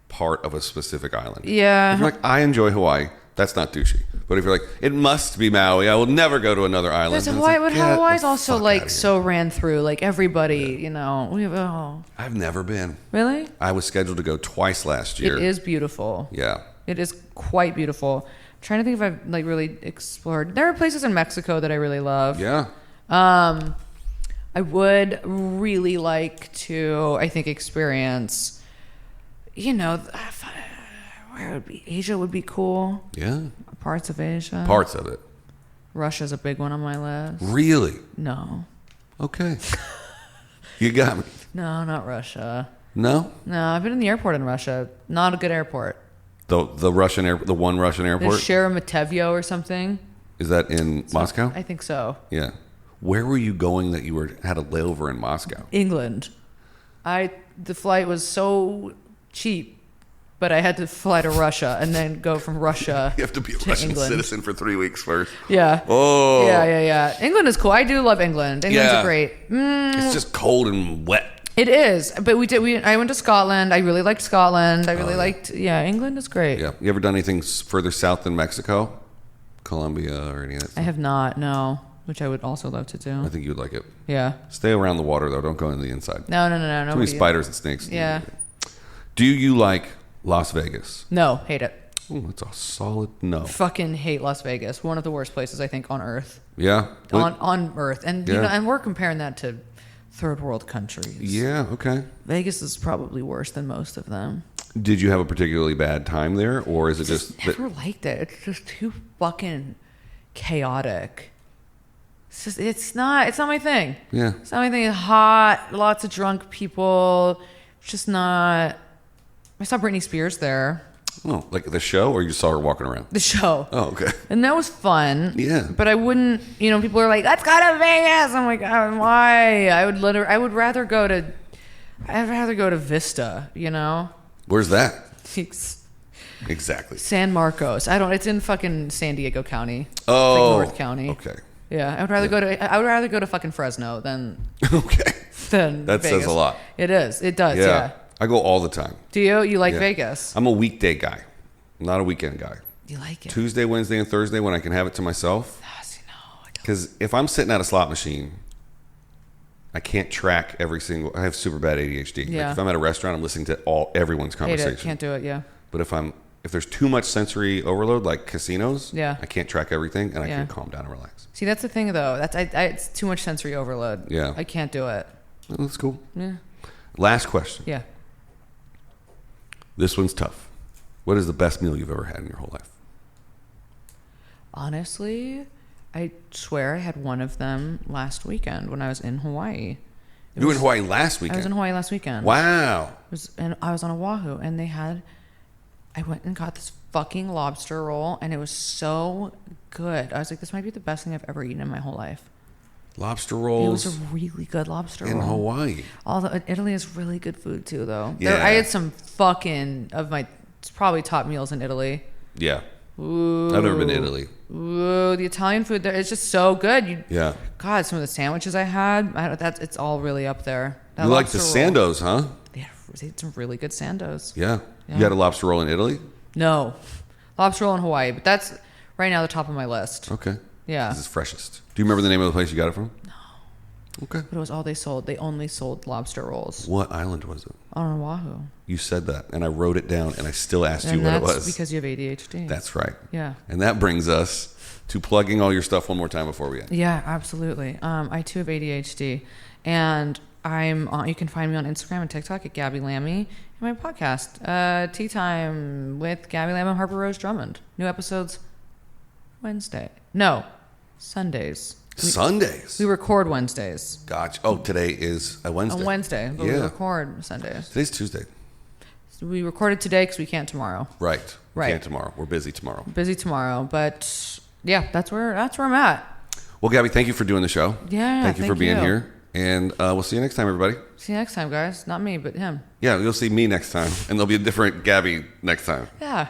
part of a specific island. Yeah. If you're like, I enjoy Hawaii, that's not douchey. But if you're like, it must be Maui, I will never go to another island. Hawaii, like, but Hawaii's also like so ran through. Like everybody, we have. I've never been. Really? I was scheduled to go twice last year. It is beautiful. Yeah. It is quite beautiful. I'm trying to think if I've like really explored. There are places in Mexico that I really love. Yeah. I would really like to, I think, experience, where would be Asia would be cool. Yeah. Parts of Asia. Parts of it. Russia's a big one on my list. Really? No. Okay. You got me. No, not Russia. No? No, I've been in the airport in Russia. Not a good airport. The one Russian airport? There's Sheremetyevo or something. Is that in Moscow? I think so. Yeah. Where were you going that you had a layover in Moscow? England. The flight was so cheap, but I had to fly to Russia and then go from Russia. You have to be a Russian citizen for 3 weeks first. Yeah. Oh. Yeah. England is cool. I do love England. England's great. It's just cold and wet. It is, but I went to Scotland. I really liked Scotland. I really liked. Yeah, England is great. Yeah. You ever done anything further south than Mexico, Colombia, or any of that stuff? I have not. No, which I would also love to do. I think you would like it. Yeah. Stay around the water though. Don't go into the inside. No. Too many spiders and snakes. Yeah. Do you like Las Vegas? No, hate it. Oh, that's a solid no. Fucking hate Las Vegas. One of the worst places I think on earth. Yeah. On earth, and Yeah. and we're comparing that to third world countries. Yeah. Okay. Vegas is probably worse than most of them. Did you have a particularly bad time there, or is it just never liked it? It's just too fucking chaotic. It's not my thing. Yeah. It's not my thing. It's hot, lots of drunk people. It's just not. I saw Britney Spears there. Oh, like the show, or you saw her walking around? The show. Oh, okay. And that was fun. Yeah. But I wouldn't, people are like, let's go to Vegas. I'm like, why? I would rather go to Vista, Where's that? Exactly. San Marcos. It's in fucking San Diego County. Oh. It's like North County. Okay. Yeah. I would rather go to fucking Fresno than Okay. That says a lot. It is. It does, yeah. I go all the time. Do you? You like Yeah. Vegas? I'm a weekday guy, not a weekend guy. You like it? Tuesday, Wednesday, and Thursday when I can have it to myself. See, no, I don't. Because if I'm sitting at a slot machine, I can't track I have super bad ADHD. Yeah. Like if I'm at a restaurant, I'm listening to everyone's Hate conversation. it. Can't do it, yeah. But if there's too much sensory overload, like casinos, Yeah. I can't track everything, and I Yeah. can calm down and relax. See, that's the thing, though. It's too much sensory overload. Yeah. I can't do it. Oh, that's cool. Yeah. Last question. Yeah. This one's tough. What is the best meal you've ever had in your whole life? Honestly, I swear I had one of them last weekend when I was in Hawaii. You were in Hawaii last weekend? I was in Hawaii last weekend. Wow. And I was on Oahu, and I went and got this fucking lobster roll, and it was so good. I was like, this might be the best thing I've ever eaten in my whole life. Lobster rolls. It was a really good lobster roll. In Hawaii. Although Italy has really good food too, though. Yeah. I had some fucking of my probably top meals in Italy. Yeah. Ooh. I've never been to Italy. Ooh, the Italian food there is just so good. Yeah. God, some of the sandwiches I had, it's all really up there. You like the sandos, huh? They had some really good sandos. Yeah. You had a lobster roll in Italy? No. Lobster roll in Hawaii, but that's right now the top of my list. Okay. Yeah. This is freshest. Do you remember the name of the place you got it from? No. Okay. But it was all they sold. They only sold lobster rolls. What island was it? On Oahu. You said that, and I wrote it down, and I still asked you what it was. That's because you have ADHD. That's right. Yeah. And that brings us to plugging all your stuff one more time before we end. Yeah, absolutely. I too have ADHD, and you can find me on Instagram and TikTok at Gabby Lammy, and my podcast, Tea Time with Gabby Lammy and Harper Rose Drummond. New episodes Sundays. Sundays? We record Wednesdays. Gotcha. Oh, today is a Wednesday. On Wednesday, but we record Sundays. Today's Tuesday. So we recorded today because we can't tomorrow. Right. We Right. can't tomorrow. We're busy tomorrow. Busy tomorrow, but yeah, that's where I'm at. Well, Gabby, thank you for doing the show. Yeah, Thank you for thank being you. here. And we'll see you next time, everybody. See you next time, guys. Not me, but him. Yeah, you'll see me next time. And there'll be a different Gabby next time. Yeah.